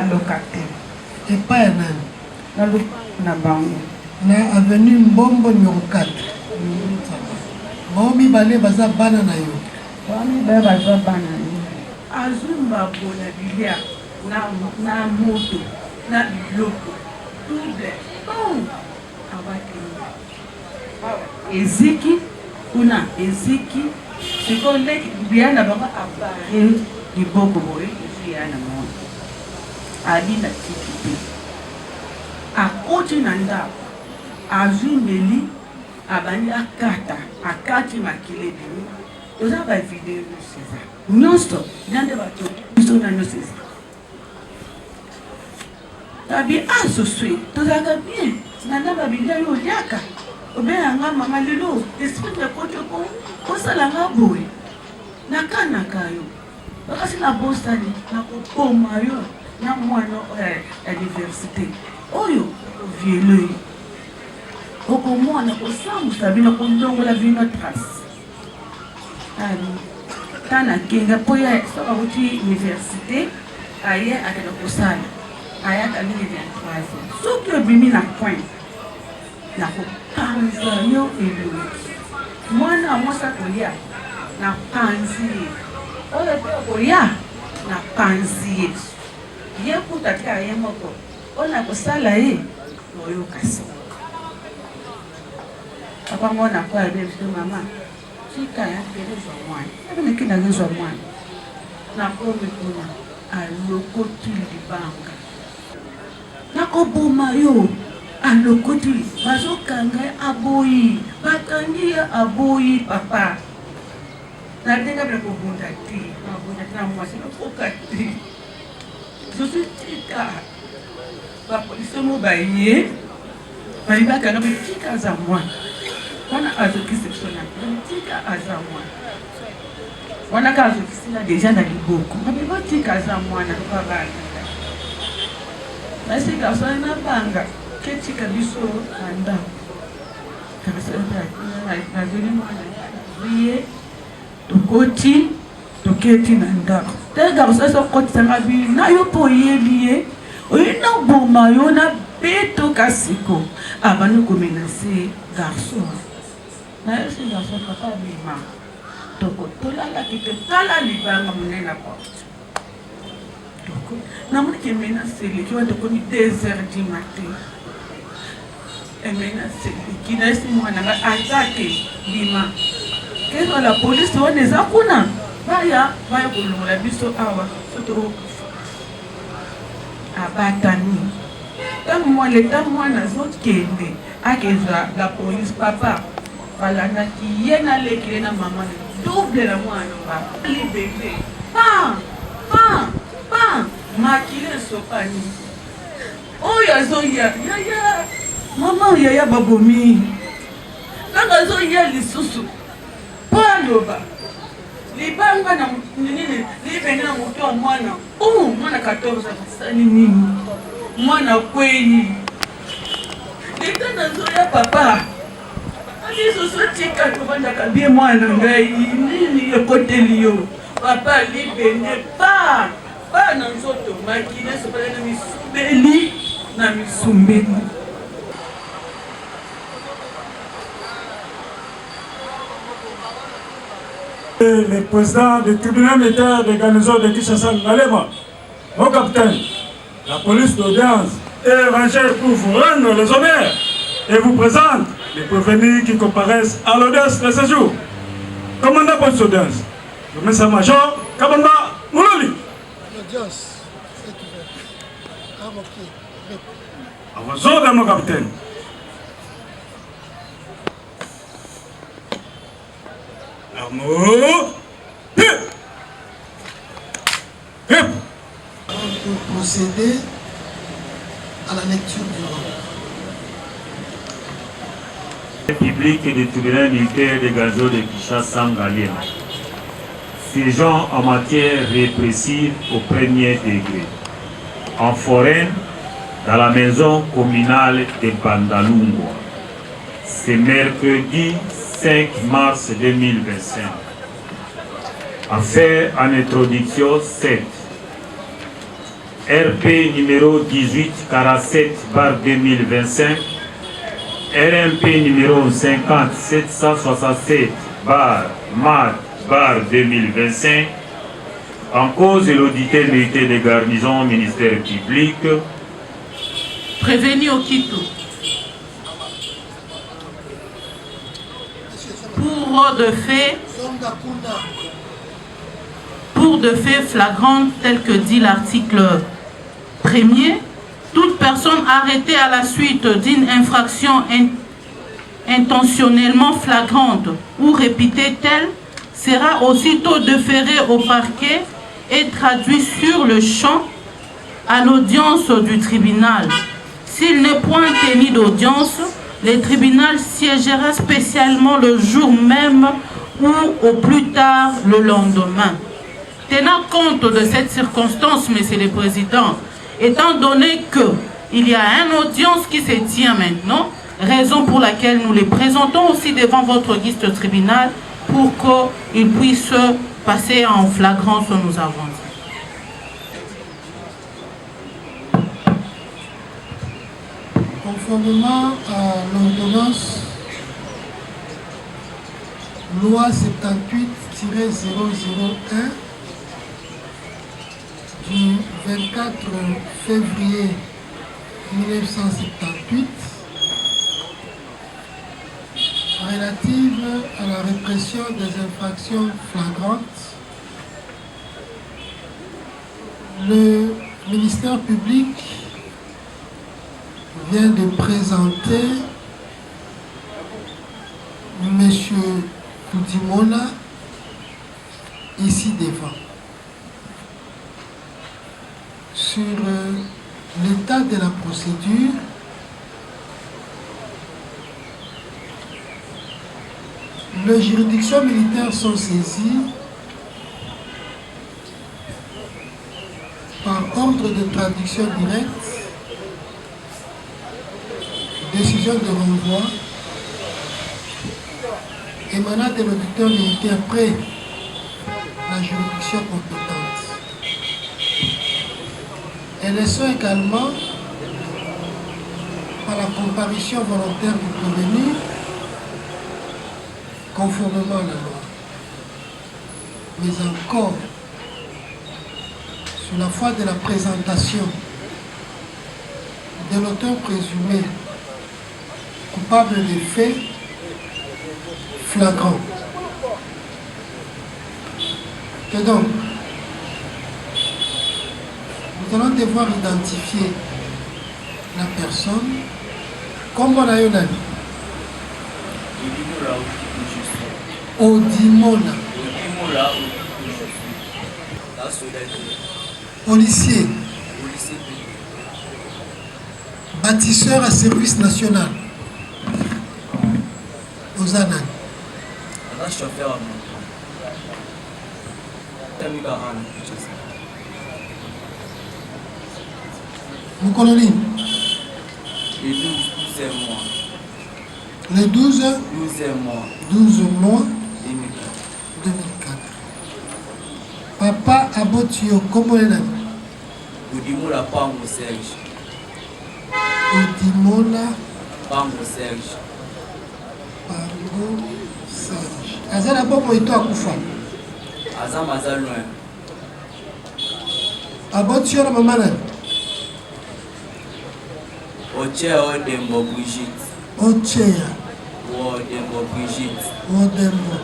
locataire. Et pas un Na bango. Na avenue Mbombo numéro 4. Momi balé baza bana na yo. Wami baba za bana yo. Azumba bona bilia na moto na biloko. Double. Oh. Abaki. Eziki kuna eziki siko leki biana baba apare liboko boye biana mo. Ali na tiki. Akoti na ndako. Azumeli abani akati makile bini. Oza ba video César. Nyonso nande bato biso na no César. Tabi asoswe tozaka bien. Nanda ba bilia yo liaka. Obenga mama lelo esprit de kotoko osala ngaboy. Nakanaka yo. Bakasi na bosani na kokoma yo na mwana université. Oyo vielo. Oko mwana kosamusa bino kondongola bino trace. Tana kinga poya soka uti université aye akena kosala. Aya kalini ya 3 ans. Soki obimi na point. Na kopanza yo elo. Mwana mosa kolia na panzi. Oyo pe kolia na panzi. Ye kutatika ye moko. Ona kosala ye oyo kasi. Papa mwana kwa bebe mama. Chika ya pele zo mwana. Ebe kina zo mwana. Na komi kuna alokoti libanga. Na koboma yo alokoti bazokanga aboyi. Bakangi aboyi papa. Na denga bla kobunda ti. Na bonda na mwasi na kokati. Zosu tika. Ba polisi mo baye. Bali bakanga tika za mwana. Wana azokisipsona. Tika aza mwana. Wana kazokisina deja na liboko. Mabibo tika za mwana kwa bana. Basi kasana na banga. Ketika biso anda. Kasana na zoni mwana. Biye tokoti toketi na ndako. Tega usasa koti sanga bi na yo poye liye. Oyina boma yo na beto kasiko. Abanu komenase garçon. Na yo si garçon papa bima. Toko tolala kite tala libanga munena porte. Toko na muni ke menase le ki wa toko ni 2h du matin. E menase le ki na si mwana nga attaque bima. Kezo la police wana za kuna. Baya kulungola biso awa soto abatani. Tant mwana zokende akezwa la police papa balana ki yena lekile na mama double la mwana ba libebe pa makile sopani oya zoya ya mama ya babomi nanga zoya lisusu paloba libanga na nini libenge na moto mwana mwana 14 sani nini mwana kweli leta na zoya papa ati sosotika tobanda kabie mwana ngai nini ekoteli yo papa libenge pa na nzoto makine sopala na misubeli na misumbeli. Le président du tribunal militaire de garnison de Kinshasa, Ngalema, mon capitaine, la police d'audience est rangée pour vous rendre les honneurs et vous présente les prévenus qui comparaissent à l'audience de ce jour. Commandant police d'audience, le message-major, Kabamba Mouloli. L'audience est ouverte. À vos pieds. À vos ordres, mon capitaine. Amour. Pour procéder à la lecture du rôle. Public et du tribunal militaire de Gazo de Kinshasa Ngalema. Siégeant en matière répressive au premier degré. En foraine, dans la maison communale de Bandalungo. C'est mercredi 5 mars 2025. Affaire en introduction 7. RP numéro 1847/2025, RMP numéro 50-767/MAD/2025, en cause de l'auditeur militaire des garnisons ministère public. Prévenu au Quito. Pour de faits flagrants tels que dit l'article 1er, toute personne arrêtée à la suite d'une infraction intentionnellement flagrante ou répétée telle sera aussitôt déférée au parquet et traduite sur le champ à l'audience du tribunal. S'il n'est point tenu d'audience, le tribunal siégera spécialement le jour même ou au plus tard le lendemain. Tenant compte de cette circonstance, Monsieur le Président, étant donné qu'il y a une audience qui se tient maintenant, raison pour laquelle nous les présentons aussi devant votre auguste tribunal pour qu'ils puissent passer en flagrance nous avons dit. Conformément à l'ordonnance loi 78-001 du 24 février 1978 relative à la répression des infractions flagrantes, le ministère public vient de présenter M. Toudimona ici devant sur l'état de la procédure les juridictions militaires sont saisies par ordre de traduction directe, décision de renvoi émanant de l'auditeur militaire près la juridiction compétente. Elles sont également par la comparution volontaire du prévenu conformément à la loi. Mais encore, sur la foi de la présentation de l'auteur présumé coupable des faits flagrants. Que donc, nous allons devoir identifier la personne comme on a eu l'ami. Odimona. Policier. Bâtisseur à service national. Ozanan. Vous connaissez les 12 mois 2004. Papa Abotio, comment est-ce? Odimola Pango Serge. Odimola Pango Serge. Pango Serge. Azala Bobo et toi Koufa. Azam Azaloin. Abotio la maman. Ochea Odembo Brigitte. Ochea. Odembo Brigitte. Odembo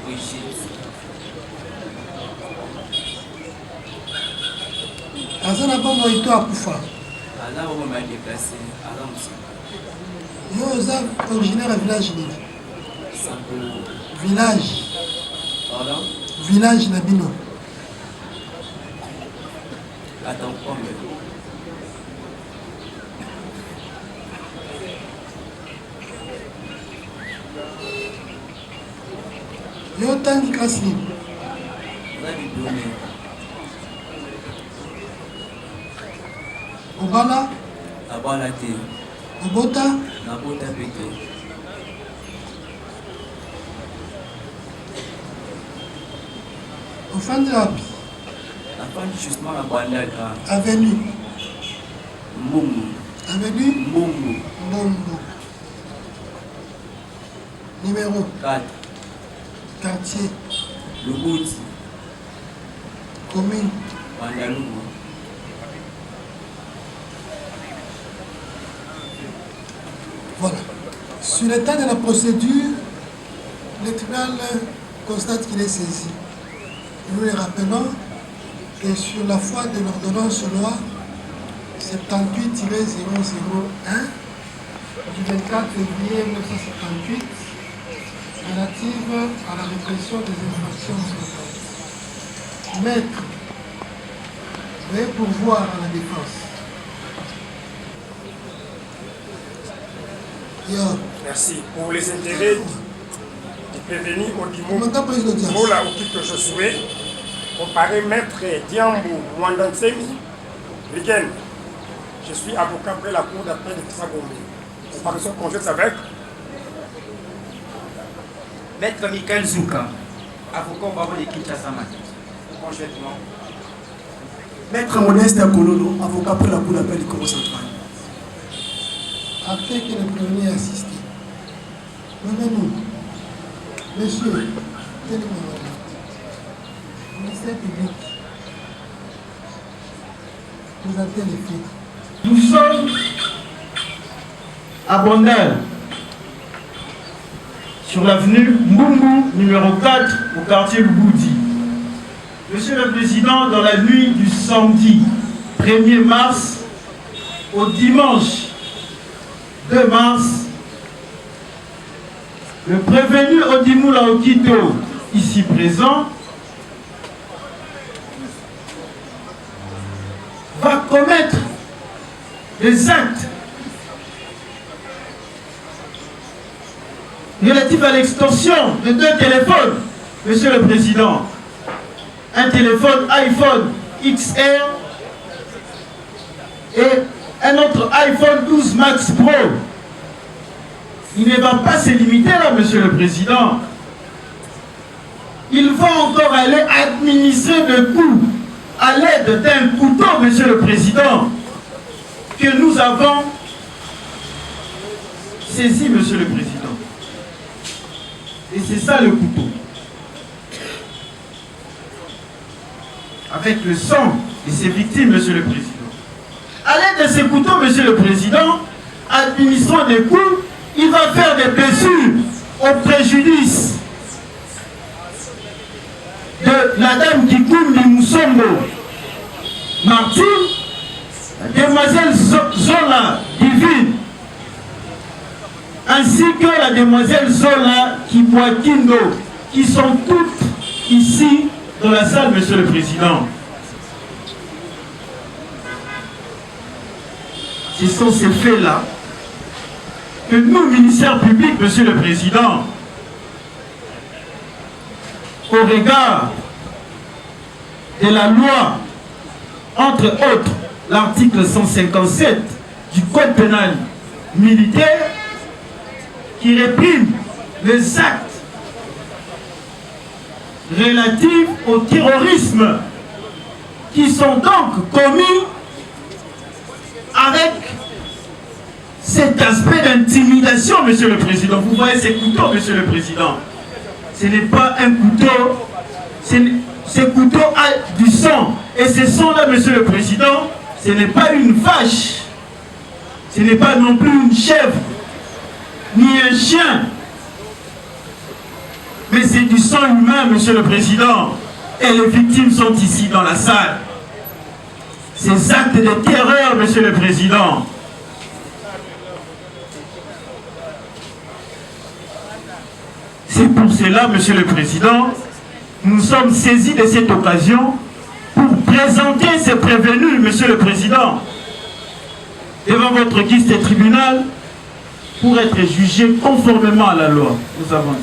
Brigitte. Azala Bobo et toi Koufa. Azam Bobo m'a déplacé. Azam aussi. Yo Azam originaire à village Nini. Village. Pardon? Village Nabino. Attends, combien? Yo tangi grâce libre. On a du donné. Obala. Abala te. Obota. Nabota peke. Ofandi wapi? La justement la bandale. Avenue. Mbongo. Avenue Mbongo. Mbongo. Numéro 4. quartier. Loboti. Commune. Bandalungu. Voilà. Sur l'état de la procédure, le tribunal constate qu'il est saisi. Nous les rappelons que sur la foi de l'ordonnance loi 78-001 du 24 février 1978 relative à la répression des infractions sur le Maître, veuillez pourvoir à la défense. Merci. Pour les intérêts du prévenu Odimo Mola Okito Josué, comparé Maître Diambo Mwandansemi, Rigen. Je suis avocat près la cour d'appel de Kisagombe. Comparaison conjointe avec Maître Michael Zouka, avocat au barreau de Kinshasa. Conjointement. Maître Modeste Akololo, avocat près la cour d'appel du Congo central. Après que le premier ait assisté. Venez-nous. Monsieur, tenez-moi là. Ministère public. Présentez les faits. Nous sommes à Bondel, sur l'avenue Mbungu, numéro 4, au quartier Luboudi. Monsieur le Président, dans la nuit du samedi 1er mars au dimanche 2 mars, le prévenu Odimoula Okito, ici présent, va commettre des actes relatifs à l'extorsion de 2 téléphones, Monsieur le Président. Un téléphone iPhone XR et un autre iPhone 12 Max Pro. Il ne va pas se limiter là, Monsieur le Président. Il va encore aller administrer des coups à l'aide d'un couteau, Monsieur le Président, que nous avons saisi, Monsieur le Président. Et c'est ça le couteau. Avec le sang de ses victimes, Monsieur le Président. À l'aide de ces couteaux, Monsieur le Président, administrant des coups, il va faire des blessures au préjudice de la dame Kikumbi Moussombo Martine, la demoiselle Zola Divine, ainsi que la demoiselle Zola Kibwakindo, qui sont toutes ici dans la salle, Monsieur le Président. Ce sont ces faits-là que nous, ministère public, Monsieur le Président, au regard de la loi, entre autres, l'article 157 du Code pénal militaire, qui réprime les actes relatifs au terrorisme, qui sont donc commis avec cet aspect d'intimidation, Monsieur le Président. Vous voyez ces couteaux, Monsieur le Président. Ce n'est pas un couteau, ce couteau a du sang. Et ce sang-là, Monsieur le Président, ce n'est pas une vache, ce n'est pas non plus une chèvre, ni un chien. Mais c'est du sang humain, Monsieur le Président. Et les victimes sont ici dans la salle. Ces actes de terreur, Monsieur le Président. C'est pour cela, Monsieur le Président, nous sommes saisis de cette occasion pour présenter ces prévenus, Monsieur le Président, devant votre guise de tribunal pour être jugés conformément à la loi. Nous avons dit.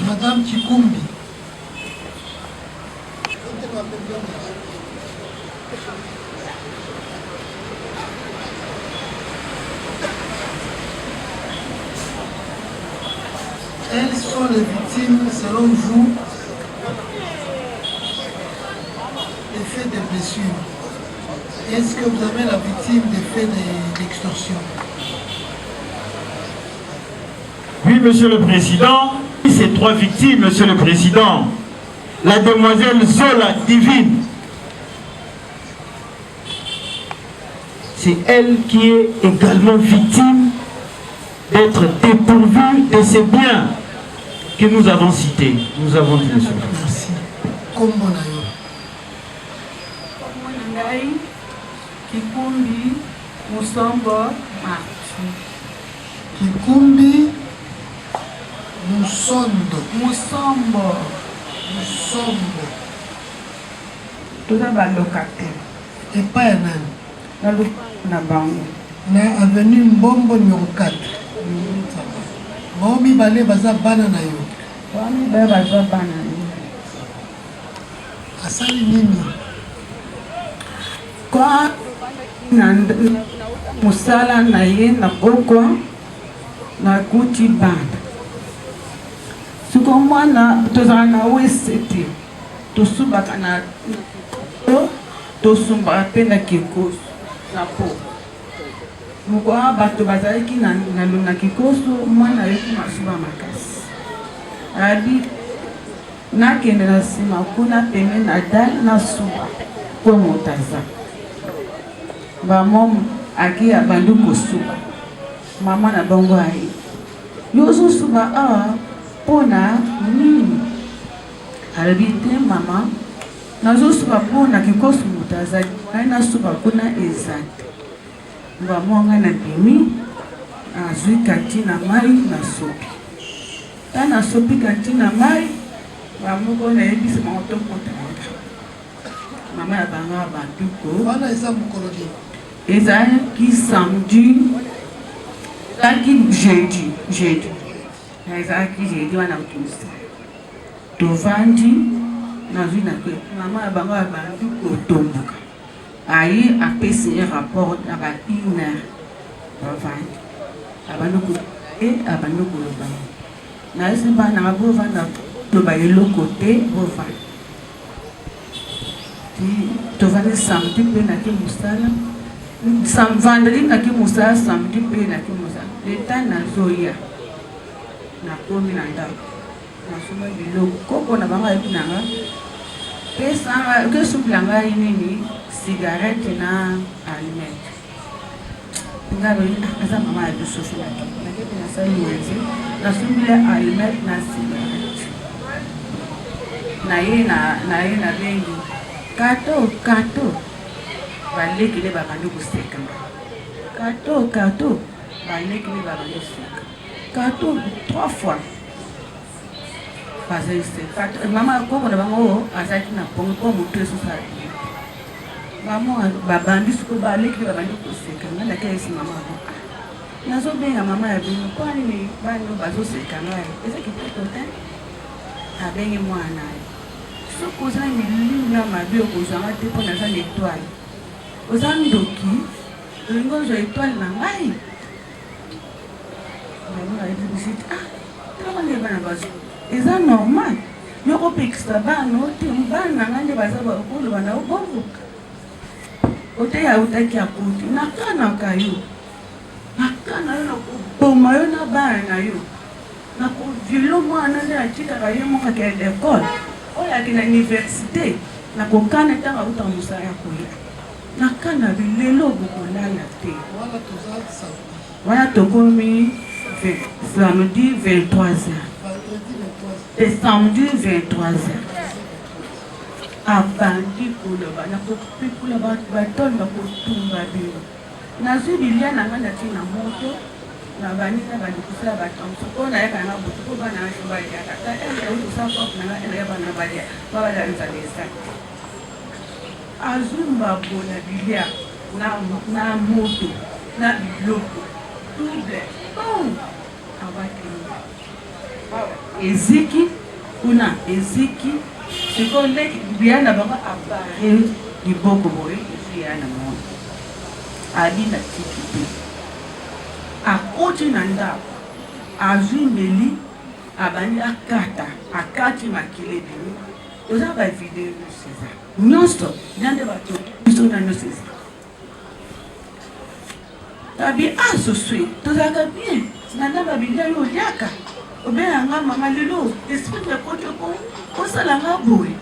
Madame Kikumbi. Elles sont les victimes, selon vous, sûr. Est-ce que vous avez la victime des faits d'extorsion? Oui, Monsieur le Président. Ces 3 victimes, Monsieur le Président. La demoiselle Zola Divine. C'est elle qui est également victime d'être dépourvue de ces biens que nous avons cités. Nous avons dit, Monsieur le Président. Merci. Comment on Kikumbi Musombo Marti. Kikumbi Musombo. Musombo. Musombo. Tout ça va locataire. Et pas un an. Na bango. Na avenue Mbombo numéro 4. Maomi Balé baza bana na yo. Maomi Balé baza bana na yo. Asali nini? Kwa musala na ye na bokwa na kuti banda. Suko mwana tozala na wesete. Tosubaka na tosumbaka pe na kikoso na po. Mukwa bato bazalaki na kikoso mwana yoki masuba makasi. Abi nakende na nsima kuna peme na dal na suba po motaza. Bamom aki abandu kosuba. Mama na bango ayi. Yozo suba pona nini? Alabite mama nazo suba pona kikoso motaza. Aina suba kuna ezate. Bamonga na bimi azui kantina mai na sopi. Tana sopi kantina mai bamoko na ebisi maoto kotanga. Mama ya banga banduko wana eza mokologi. Eza ki samedi. Eza ki jeudi. Eza ki jeudi wana kusa. Tovandi nazui na kwe. Mama ya banga banduko tombuka. Aïe a passé un rapport à la INER. Abanoko et Abanoko Loba. Naïseba n'a pas vendre le côté Bova. Tu vas le samedi pe na ki musala. Vendredi na ki musala, samedi pe na ki musala. L'état na zoya. Na komi na ndako. Na suma biloko koko na banga yinanga. Pesa que souplanga nini cigarette na allumette. Ngalo asa mama ya bisofi la ki. Na ke na sa yezi na sumile allumette na cigarette. Na ye na bengi. Kato. Baleki le babandu kuseka. Kato. Baleki le babandu kuseka. Kato 3 fois. Mama koko na bango azaki na pongo po mutu esusa. Mama babandi suko baleki babandi kuseka ngana kesi mama ko. Nazo benga mama ya bino kwani ni bano bazo seka ngai. Eza kitoko te. Abengi mwana. Suko za ni na mabio ko za te po na za étoile. Ozandoki lingozo étoile na ngai. Mama ya visite kama ni bana bazo. Eza normal. Yoko pekisa bano timbana ngande bazaba ukulu bana ubovuka. Ote ya utaki akuti nakana kayo. Nakana yo nakuboma yo na bana yo. Nakuvilo mwana nde achika kayo moka ke l'école. Oya kina université nakokana tanga utamusa ya koya. Nakana bilelo bukolala te. Wala tokomi samedi 23h. Et samedi 23h. Abandi kuloba na kopikula batonda kotumba bino. Nazu bilia na ngana tina moto na banina balikusala batonso kona yaka na butu ko bana shimba ya kata enda usa ko na enda bana balia baba da nzalesa. Azumba bona bilia na moto na biloko. Double. Abaki. Eziki sekonde biana baba abare liboko boye yana mo adina tikiti akoti na ndako azumeli abani akati makile bini oza bavideo César nyonso nande bato biso nano César abi asoswe tozalaka bien nanda babinda yo oliaka obeyanga mama lelo esprit de kote kosalanga boye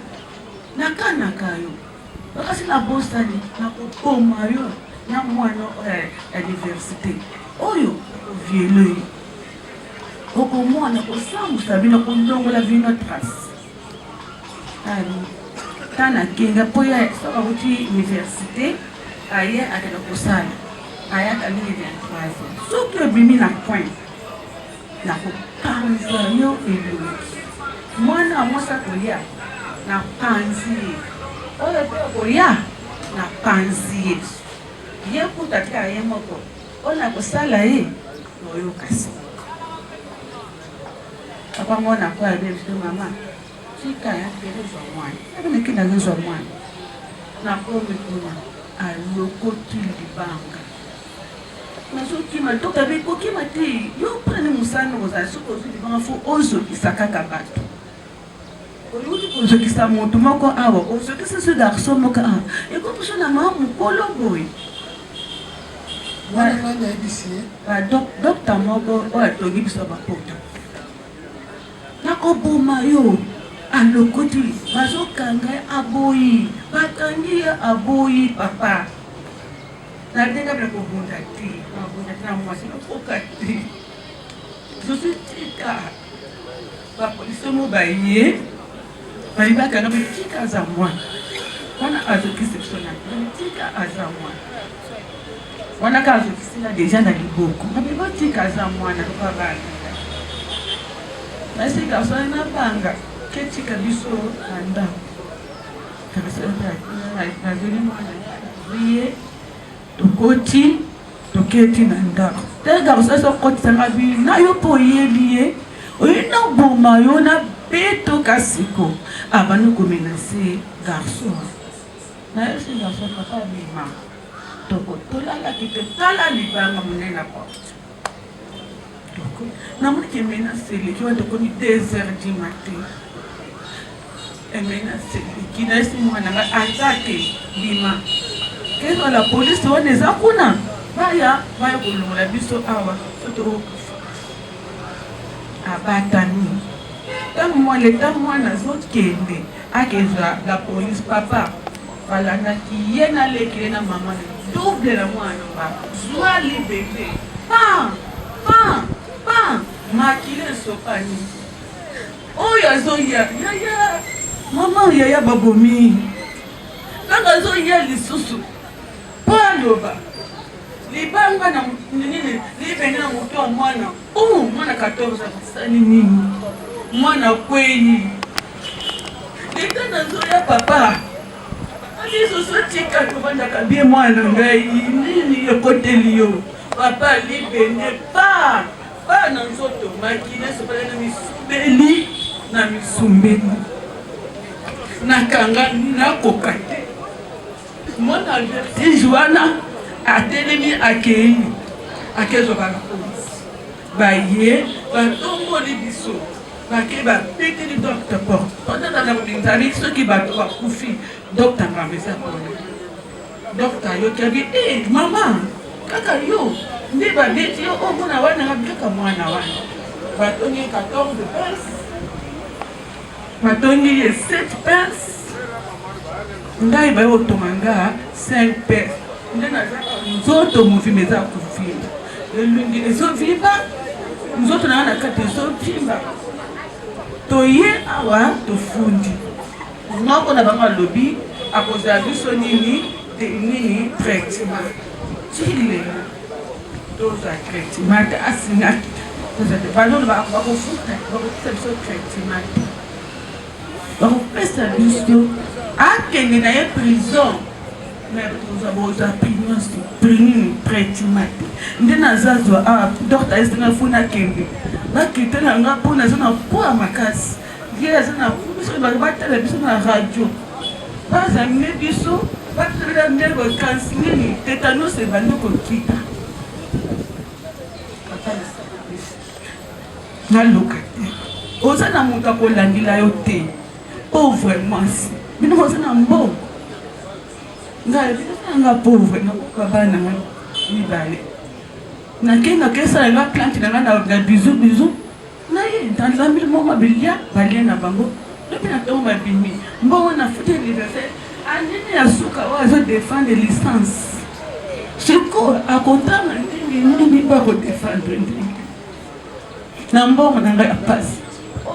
nakanaka yo bakasi na bosani nakokoma yo na mwana ya université oyo oviele okomona kosambusa bino kolongola bino trace tana kenga mpo ya soka kuti université aye akenda kosala ayaka ndenge ya 3 ans soki obimi na point na kopanza yo elongi mwana mwasi akolia na panzi ye oyo mpe okolia na panzi ye ye kuta tika ye moko oyo na kosala ye noyokasi papa mwana kwa yabe biso mama tika ya pele zwa mwana abeneki na zwa mwana na komi kuna alokoti libanga nazokima toka bekokima te yo prene mosana kozala soki ozwi libanga fo ozokisa kaka bato oyuti kozokisa moto moko awa ozokisa so garçon moko awa ekomiso na maa mokolo boye badokta moko oyo atongi biso bapota nakoboma yo alokoti bazokanga ye aboyi bakangi ye aboyi papa nadenga bila kobunda te na mwasi nakoka te zozotika bapolisi mo baye bayibakanga betika aza mwana wana azokisi biso na tika aza mwana wana ka azokisila deja na liboko abebatika aza mwana babana basi garçon na banga ketika biso na ndako nazoli mwana vie tokoti toketi na ndako te garçon sokotisanga bi na yo mpo oyebi ye oyina boma yo na beto kasiko abandi komenase garçon na yo si garçon papa bima tokotolalaki te tala libanga monene na porte namoni ke emenaseleki wana tokoni 2h du matin emenaseleki nayesi mwananga aza te bima kezo la polisi wana eza kuna baya kolongola biso awa soto abatani ntango mwana azokende akezwa la polisi papa balandaki ye nalekile na mama double la mwana bazwa libebe pa makile esopani oyo azoya yaya mama yaya babomi nanga azoya lisusu mpo aloba libanga na nini libenge na moto wa mwana mwana 14 asali nini mwana kweli leta nazoya papa lisusu tika tobandaka bie mwana ngai nini ekoteli yo papa libenge pa na nzoto makile esopali na misubeli na misumbeli nakanga nakoka te mwana vertige wana atelemi akei akezwaka na polisi baye batomboli biso bake bapeteli docteur porte otata kobinzali soki bato bakufi docteur ngambesa pona docteur ayokiaki mama kaka yo nde babeti yo omona wana kaka mwana wana batongi 14 pince batongi ye 7 pince ngai baye otomanga 5 pince nde nazaka nzoto movima eza kuvimba elungi ezovimba nzoto na wana kati ezovimba toye awa tofundi moko na bango alobi akozala biso nini traitement chile toza traitement asingaki bazolo bakofuta bakopesa biso traitement bakopesa biso akende na ye prison boza pinyonso prinini traitement nde nazazwa awa docteur esenga funa akende bakite na nga mpo naza na poa makasi ye aza na biso batala biso na radio bazamine biso batelela ndenge kansi nini tetanos ebandi kokita naloka te oza na moto akolandela yo te pauvre mwasi bino bozana mbongo ngai nga pauvre nakokabana mibale nakenga kesalela plante nanga na bizu naye ntanzambili moko bilia balia na bango lobi na ntongo babimi mbongo na fute universel anini ya suka oyo azodefendre licence siko akontanga ndenge nini bakodefendre ndenge na mbongo na ngai ya pasi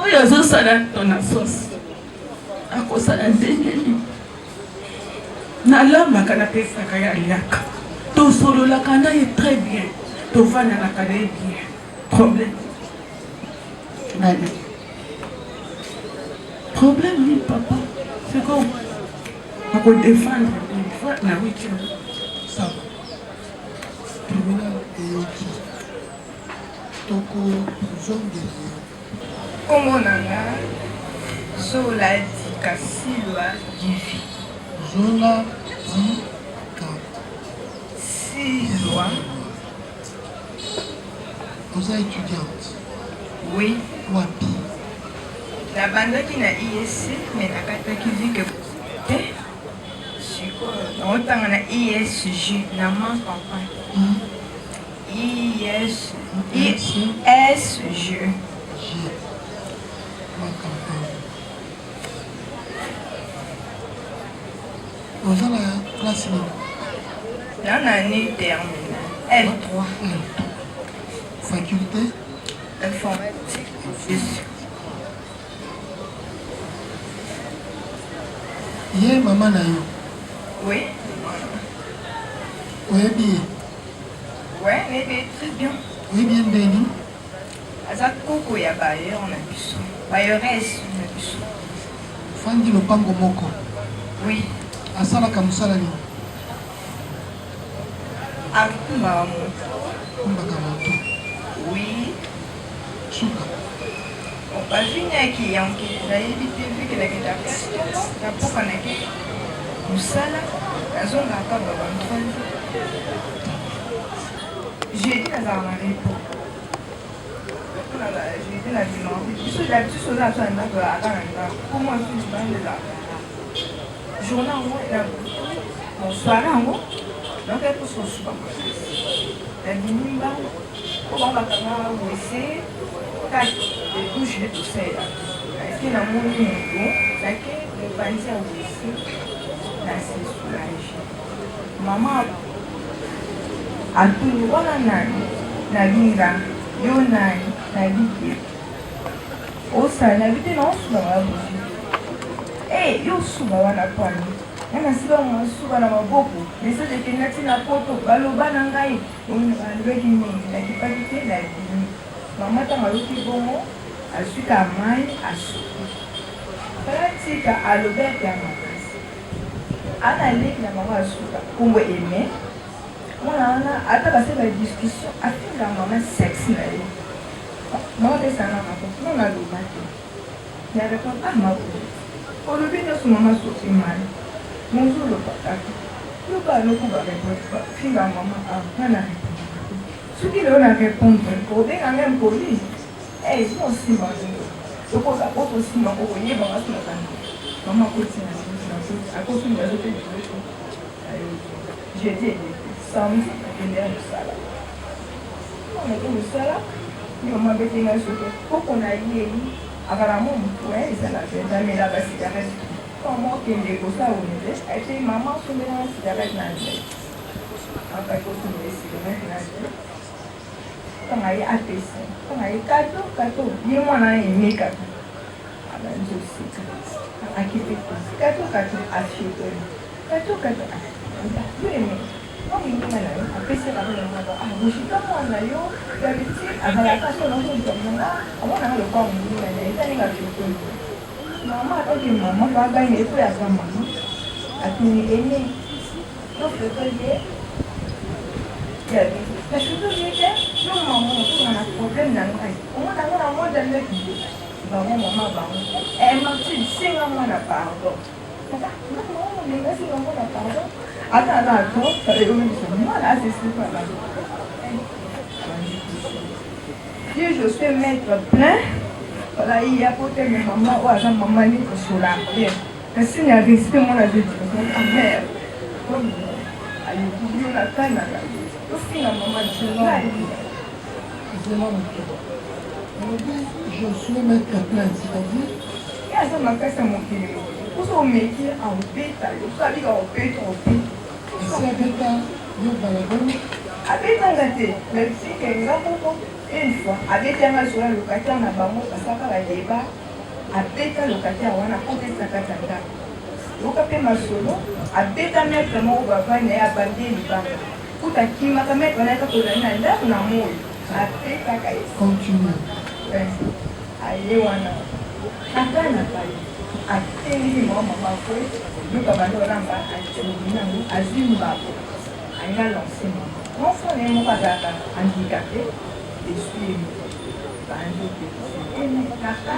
oyo azosala tona sosi akosala ndenge nini nalambaka napesaka ya liaka tosololaka na ye très bien tovananaka na ye bien problème problème ni papa c'est comme akodefendre une fois na week-end ça tribunal eyoki tokozongeli kombo nanga Zola Dika Silva Givi. Zola Dika Silva. Vous êtes étudiante? Oui. Wapi? La bande qui n'a ISC, mais la carte qui dit que autant on a ISG, la main campagne. ISG. Vous avez la classe libre? Là, on a année terminale. L3. Faculté? Informatique. Yé maman na yo? Oui. Oui, bien. Oui, mais très bien. Oui, bien, Béni. Azak koko ya bailleur na biso. Bailleuresse na biso. Fandi lopango moko? Oui. Asalaka mosala nini? Akumbaka moto. Akumbaka moto? Oui. Suka? Bavinaki yanke nayebi te vikelaketa na mpoka nake mosala nazongaka babantroi jeudi nazala na repo jeudi na dimanche biso biso oza so na ndako ata na ndako po mwa susi bandelaka journée yango bonsoir yango donc eposo kosuka makasi nabimi mbango po bango bakanga wese de douche de tout ça. Est-ce qu'il y a un monde qui est le bandit a aussi la soulagé. Maman a tout voilà na binga yo na bité. O ça na bité non sous la bougie. Eh yo sous la wana pani. Na siba mo sous na maboko. Mais ça de kenati na poto baloba na ngai. On va le dire na kipakite la vie. Maman t'a maluki bongo, a su ka mai, a su. Pratika a l'obert ya makasi. Ana leki na maman a su ka kumbo aimé. Ona ata base la discussion, a fait la maman sexe na ye. Maman te sana mako, non na lobate. Ya répond ah ma ko. O lobi na su maman so mal. Mon zo lo pataka. Yo ba no ko ba répond pas. Finga maman ah na ce qui leur a répondu, pour des gens même polis, ils sont aussi malheureux. Je pense à cause aussi, ma courrier va rester dans la nuit. Maman continue à cause de la journée de l'école. J'ai dit, samedi, il y a le salade. On a fait le salade, on m'a fait un chocolat. Pour qu'on aille, apparemment, ouais, ça l'a fait, mais la cigarette. Comment qu'il est comme ça, on est là. Et puis, maman, je mets la cigarette dans la tête. Après, je mets la cigarette dans la tête. Quand il y a APC, quand il y a 4 il y a moins de 1000 4 à qui fait 4 à chier. 4 à chier. Non, il y a APC à vous suis pas moi là, yo, d'habitude, à la casse, on a le corps, on a les maman, attends que maman va gagner pour la maman. À tenir aîné. Donc, le collier, il y a parce que tout était, non, maman, on a un problème dans le reste. On a un mot dans le vie. Maman, elle m'a dit, c'est un mot de pardon. Maman, mais c'est un mot de pardon. Attends, ça veut dire que moi, là, c'est ce qu'on a dit. Dieu, je suis maître plein. Voilà, il y a peut-être mes mamans ou à sa maman qui sont là. Mais s'il y a respect, moi, la vie, ma mère. Allez, vous la canne. Aussi, la maman, je suis mettre la plainte, c'est-à-dire il y a ça, ma casse à mon pays. Vous avez un métier en bétail. Vous savez qu'en bétail, et si à bétail, il y a balabon. À bétail, même si quelqu'un a une fois, à bétail, sur le locataire, on a pas parce qu'on a débat. À bétail, le locataire, on a compté sa catastrophe. Donc, après ma solo, à bétail, vraiment, on va venir à bander les banques. Tout à qui m'a permis de connaître que l'on a un amour. À bétail, continue. Allez, on a. Kaka na pai, ateli mama mako, luka bando lamba ateli na mu azimba, ainga lancé mama. Mon frère est mon papa handicapé, et suis bando de. Et mais kaka,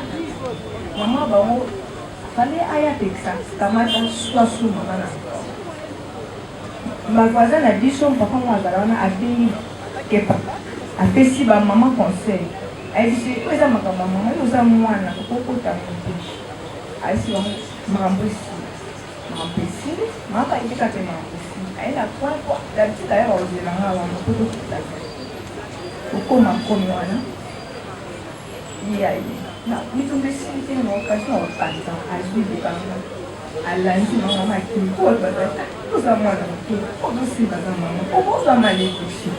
maman bawo, fallait aya Texas, tamata soit sous maman na. Ma voisine a dit son papa moi garana a dit kepa, a fait si ba maman conseil. Elle dit, où est ma maman? Nous avons moi, beaucoup de temps. Elle dit, ma pas été capée, elle a point quoi. La petite d'ailleurs, on dit, là, on a beaucoup de temps. Pourquoi ma commune? Il y a eu. Non, nous sommes décidés une occasion au printemps, à vivre des parents. À lundi, maman qui me colle, nous avons moi, on nous suit, maman, on va m'aller coucher.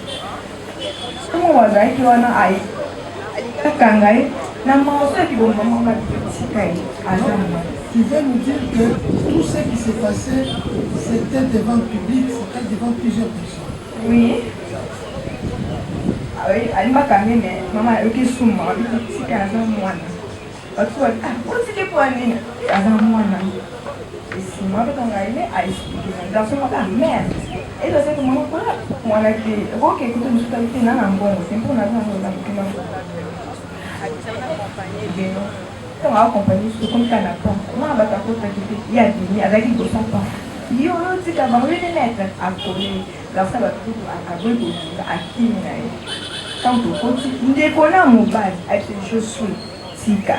Comment on va dire qu'il y en a aïe? Tu veux nous dire que tout ce qui s'est passé, c'était devant le public, c'était devant plusieurs personnes? Oui. Ah oui, elle m'a quand même, maman, elle est sous moi, elle est à moi. On s'est pour aller à moi. Et si moi, quand on a expliqué, dans ce moment-là, merde. Et là, c'est que maman, on a dit, ok, écoutez, nous sommes allés dans un bon, c'est pour nous avoir on a accompagné ce qu'on a on a battu il y a des avec des enfants. Il y a aussi qu'à avoir une lettre à coller dans sa voiture à Gogo, à qui quand on continue, nous décollons mon bal, je suis Tika.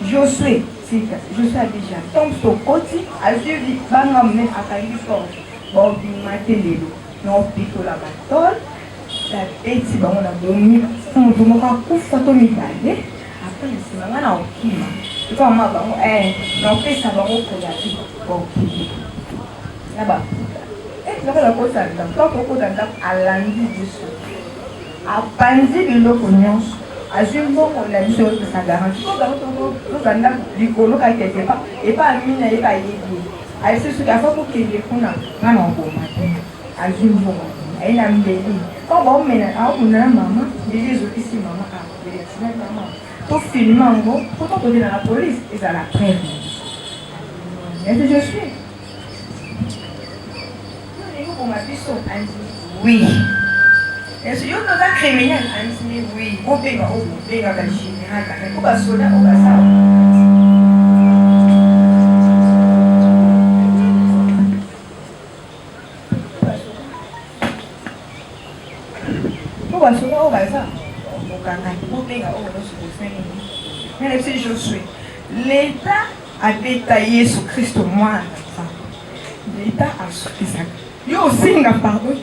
Je suis Tika. Je suis déjà. Tombe sur côté, à suivi, bangam à Californie. Bon, du matin, non, plutôt la bataille. La tête, si on a dormi, on a coup photométré. Après, c'est maman qui m'a. Tu vois, moi, non, fait ça va au créatif. Ok. Là-bas. Et là, la cause à tant que à lundi dessus. À Panzi de l'opinion, à Jumbo, on a dit que ça garantit. Nous avons dit que nous n'avons pas, et pas à mine, et pas à aider. À ce qui a fait pour qu'il y ait un bon matin. À Jumbo. Elle a mis des lignes. Quand on met un maman, les autres ici, maman, maman. Pour filmer en gros, pourtant on est dans la police, et ça la preuve. Est-ce que je suis? Oui. Est-ce que vous êtes un criminel? Oui. On paye la générale. On va sauter, on va ça. Je suis. L'État a détaillé sur Christ moi. L'État a souffert ça. Il y a aussi un pardon.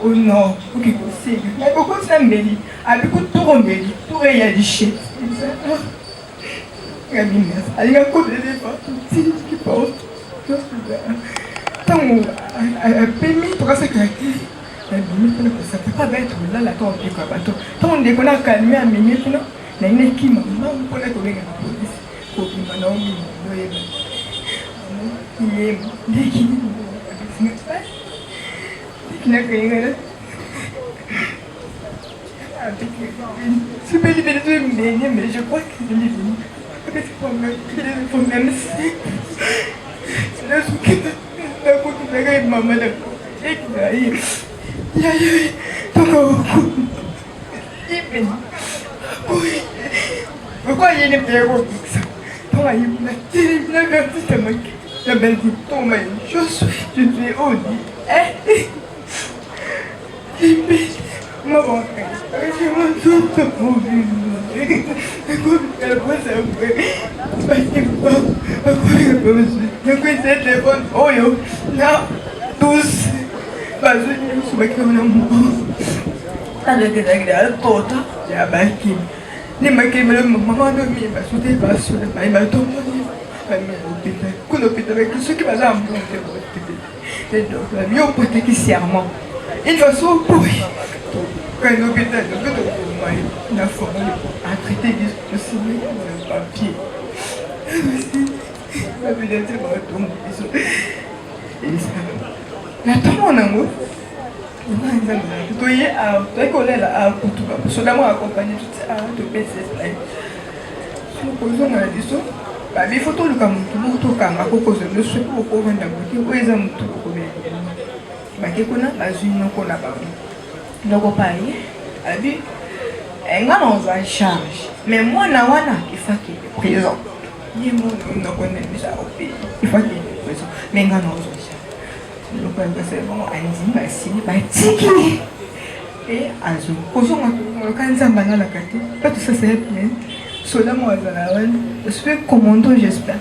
Oh non, ok, aussi. Mais beaucoup de gens m'ont avec tout le monde, tout le monde shit. Il y a une messe. Il y a un coup de l'éléphant qui porte. Tant qu'on a permis pour ça que ça peut pas être là, la tombe du bateau. Tant qu'on a calmé à minute, non? Na ine kima mama mpona kolenga na polisi kokima na omi noyeba yeba ndiki ndikinakenga c'est pas libéré de m'aider, mais je crois que c'est libéré. Peut-être qu'il faut même si la souquette la côte de la maman la et qu'il y a eu donc pourquoi il y a des pierres comme ça? Pourquoi il y a des avertissements? La belle dit, tombe, je suis Audi. Maman, je m'en souviens. Une façon pour quand l'hôpital la formule a traité de signer le papier. La bibliothèque va tomber. Et ça. La tombe en amour. Tu es à Koutuba. Seulement accompagné de PCS. Si nous posons la question, il faut tout le temps, tout le temps, à cause de ne sais pas pourquoi on a voté, où est-ce que tout le monde a une donc pareil, elle est en charge. Mais moi, il faut qu'il est présent. Il faut qu'il est présent. Mais il est en charge. Donc, c'est bon, elle dit, et Azou. Quand ils ont la carte, pas tout ça c'est bien. Seulement, je suis commandant, j'espère.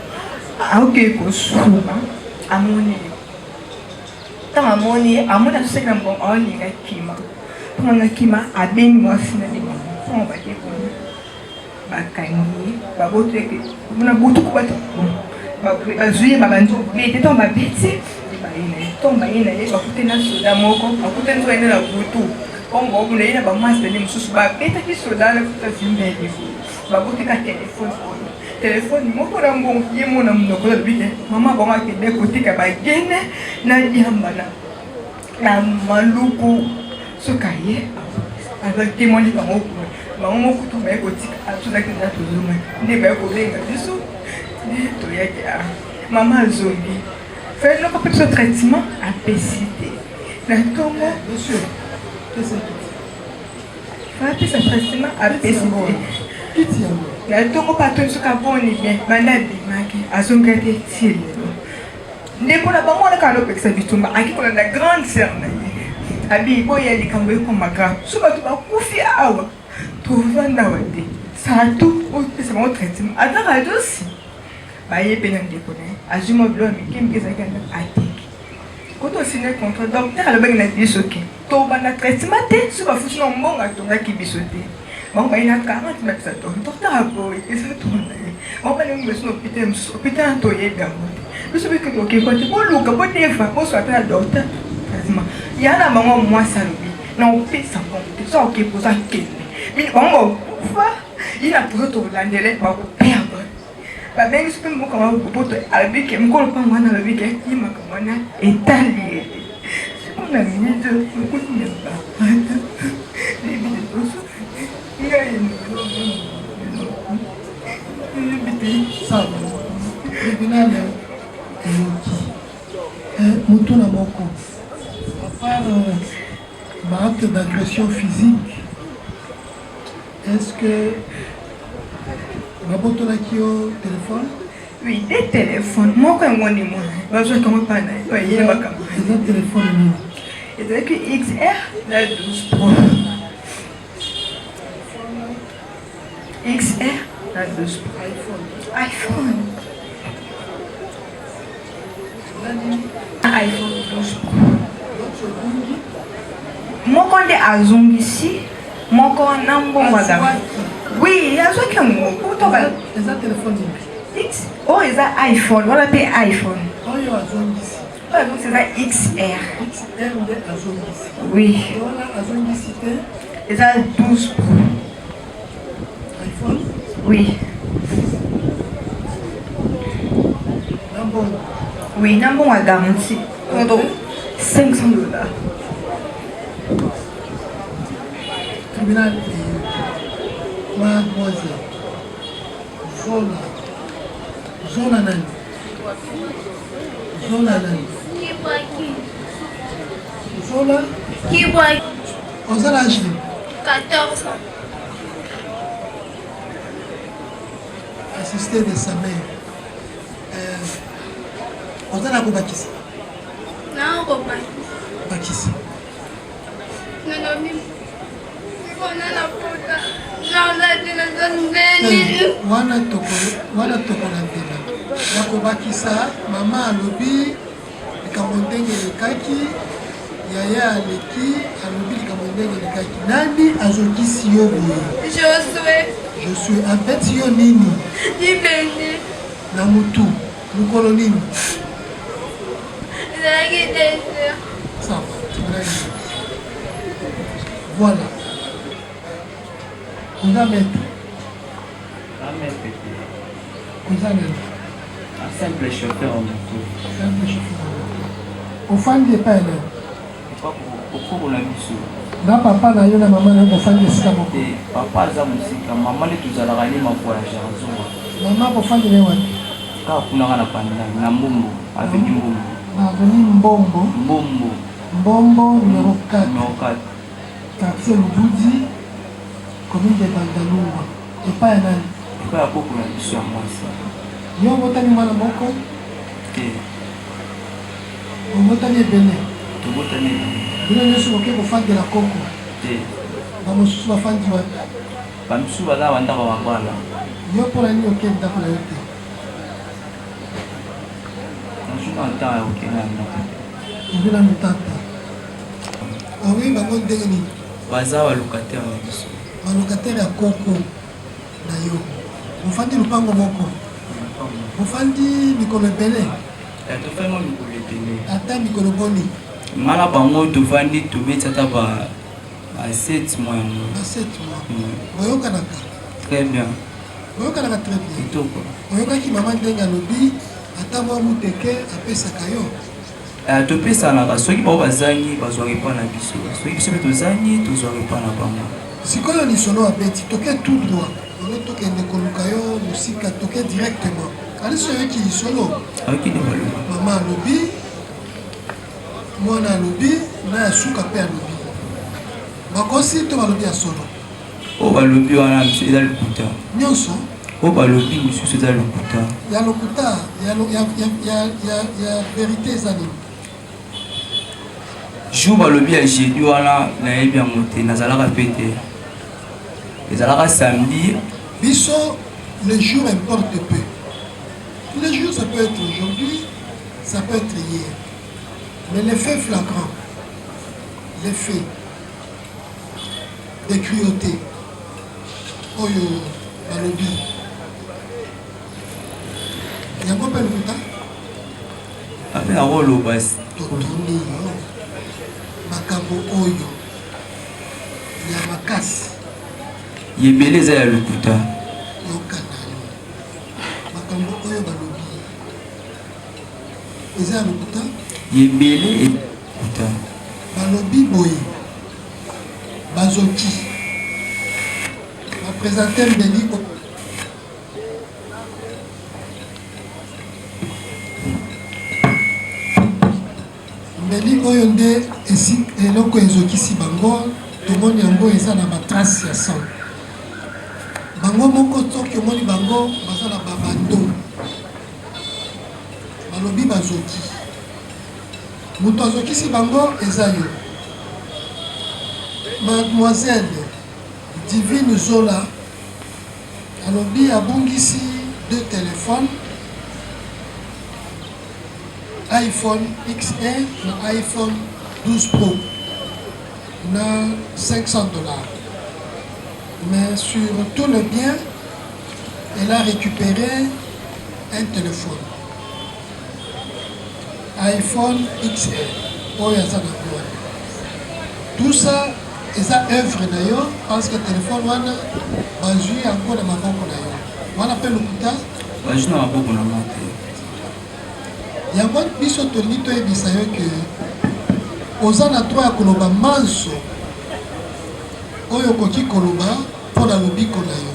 Ah, ok, à mon niveau. Tant à mon niveau, à mon avis, c'est un bon, on y a qui m'a. Pour un qui m'a abîmé, moi, finalement. On va dire que Bakani, Baboté, on a beaucoup de choses. Bazoué, Babanzo, mais t'es tombé bêtise. Tomba ina ye bakutena soda moko bakutena soda na butu bongo bune ina ba master ni mususu ba beta ki soda na kuta zimbeli babutika telefone moko na mbongo ye mona munoko la bide mama ba ma ke de kotika ba gene na yamba na maluku sokaye avec témoigner comme moko ba moko to ba kotika atuna ke na to zuma ne ba ko lenga biso to yake mama zombi. Faites le petit traitement à PCT. D'accord, monsieur. Faites ce traitement à PCT. D'accord, pas tout ce qu'on est bien. Madame Bimaki, à son côté, c'est ne pour la banque, on a qu'à l'opérer sa vie. À qui on a la grande sœur. Abi, il y a des cambouis comme ma grand. Souvent, tu vas confier à moi. Tu vas dans le ça a tout. C'est mon traitement. Attends, à deux aussi. Baye penan déconner azuma blo mi kim ke zakana atiki koto signer contrat docteur ala bengina bisoke to bana traitement te suba fusi no mbonga to ngaki bisote bon baina 40 mètres ça to docteur abo et ça to na on va nous besoin hôpital to ye bien biso be ke to ke ko te bo luka bo defa bo so appelle docteur quasiment yana bango moi ça lui non pisa bon ça ok pour ça ke mi bango fa ina pour to landele ba ko perdre. Même si je suis avec je suis avec acte d'agression physique, est-ce que Baboto au téléphone? Oui, des téléphones. Moi, quand on est moi, je ne comprends pas. Il y a un téléphone. Et c'est que XR, la 12 Pro. XR, la 12 Pro. iPhone. iPhone 12 Pro. Moi, quand on est à Zong ici, moi, quand on a un bon magasin. Oui, il y a un téléphone. X. Oh, il y a un iPhone. On l'appelle iPhone. Oh, il y a un zone ici. Donc, c'est un XR. XR, on est à zone ici. Oui. Voilà, à zone ici, il y a 12 Pro. iPhone? Oui. Nambon? Oui, Nambon a garanti. Donc, $500. Tribunal. Mademoiselle, Zola Nani. Zola Kibwaki. Aux âges 14 ans. Assisté de sa mère. On a la Bakis. Non, Bakis. non, non, on a la faute. Non, wana tokola nzela nakobakisa mama alobi likambo ndenge elekaki yaya aleki alobi likambo ndenge elekaki nani azokisi yo boye Josué abeti yo nini na mutu mukolo nini ça va voilà Koza maître. Koza maître. Un simple chauffeur en moto. Simple chauffeur en moto. Au fan de pas là. Pourquoi on a vu ça? Na papa na yo na maman na au fan de sika moko. Papa za musika, maman les tous à la rani ma voyage à Zuma. Maman au fan de lewa. Ka kuna kana panda na Mbombo, avenue Mbombo. Avenue Mbombo. Mbombo. Mbombo numéro 4. Numéro 4. Quartier Lubudi. Commune de Bandalunga. Et pas un an. Et pas à beaucoup la mission à moi ça. Yo votani mwana moko. On votani Bénin. Tu votani. Bino nyoso oke ko fan de la Congo. Ba mosusu ba fan diwa. Ba mosusu ba la wanda ba bala. Yo pour la nuit oke ndako la yote. Je suis en temps oke na ndako. Ndina mutata. Ah oui, ba mon ndeni. Baza wa locataire na biso. Locataire à Coco d'ailleurs. Vous faites le pango moko. Vous faites Mikolo Bele. Tu fais moi Mikolo Bele. Attends Mikolo Boni. Mala bango tu vandi tu mets ça ba à 7 mois. À 7 mois. Voyons kanaka. Très bien. Voyons kanaka très bien. Et tout quoi. Voyons qui maman denga lobi attends moi muteke apé sakayo. Tu peux ça na soki ba bazangi bazwaki pa na biso. Soki biso to zangi to zwaki pa na bango. Sikoyo ni solo abeti toke tout droit. On toke ndekoluka yo musika toke directement. Ali soyo ki solo. Aki de balo. Maman lobi mwana lobi na ya suka pe lobi. Bakosi to balobi ya solo. O balobi wana monsieur eza lokuta. Nyonso. O balobi monsieur eza lokuta. Ya lokuta, ya vérité ezali. Jour balobi ya jeudi wana nayebi yango te nazalaka pe te. Ezalaka samedi. Biso, le jour importe peu. Le jour, ça peut être aujourd'hui, ça peut être hier. Mais les faits flagrants, les faits de cruauté, oyo balobi. Yango pe lokuta? Ape na rolo basi. Totoni yo. Makambo oyo. Ya makasi. Yebele eza ya lokuta. Yokana yo. Makambo oyo balobi. Eza ya lokuta? Yebele et lokuta. Balobi boye. Bazoki. Ma présenter Mbeli. Mbeli oyo nde eloko ezokisi bango. Tomoni yango eza na matrace ya sang. Bango moko soki omoni bango baza na babando. Balobi bazoki. Moto azokisi bango eza yo. Mademoiselle Divine Zola alobi abongisi 2 téléphones iPhone XR na iPhone 12 Pro na $500. Mais sur tout le bien, elle a récupéré un téléphone. iPhone XR. Tout ça, c'est œuvre d'ailleurs, parce que le téléphone, on a joué encore dans ma banque d'ailleurs. On appelle le Kuta. On joue dans ma banque d'ailleurs. Il y a un biso tolito et bisayo que Ozana toi koloba manso. Oyo koki koloba pour la lobby kolayo.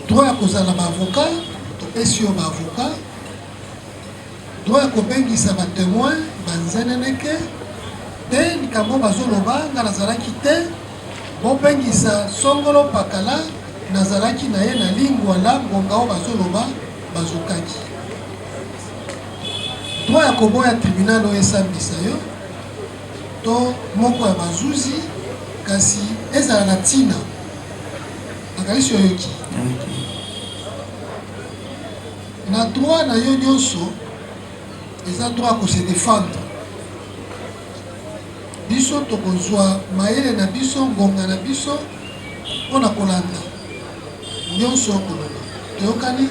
Droit kozala ba avocat, to pesio ba avocat. Droit ko bengisa ba témoin, banzeneneke. Te likambo bazoloba nga nazalaki te. Bo bengisa songolo pakala nazalaki na ye na lingwa la ngongao bazoloba bazokaki. Droit ya koboya tribunal oyo esambisa yo to moko ya bazuzi kasi ezala na ntina nakanisi oyoki na droit na yo nyonso eza droit ko se défendre biso tokozwa mayele na biso ngonga na biso mpona kolanda nyonso koloba toyokani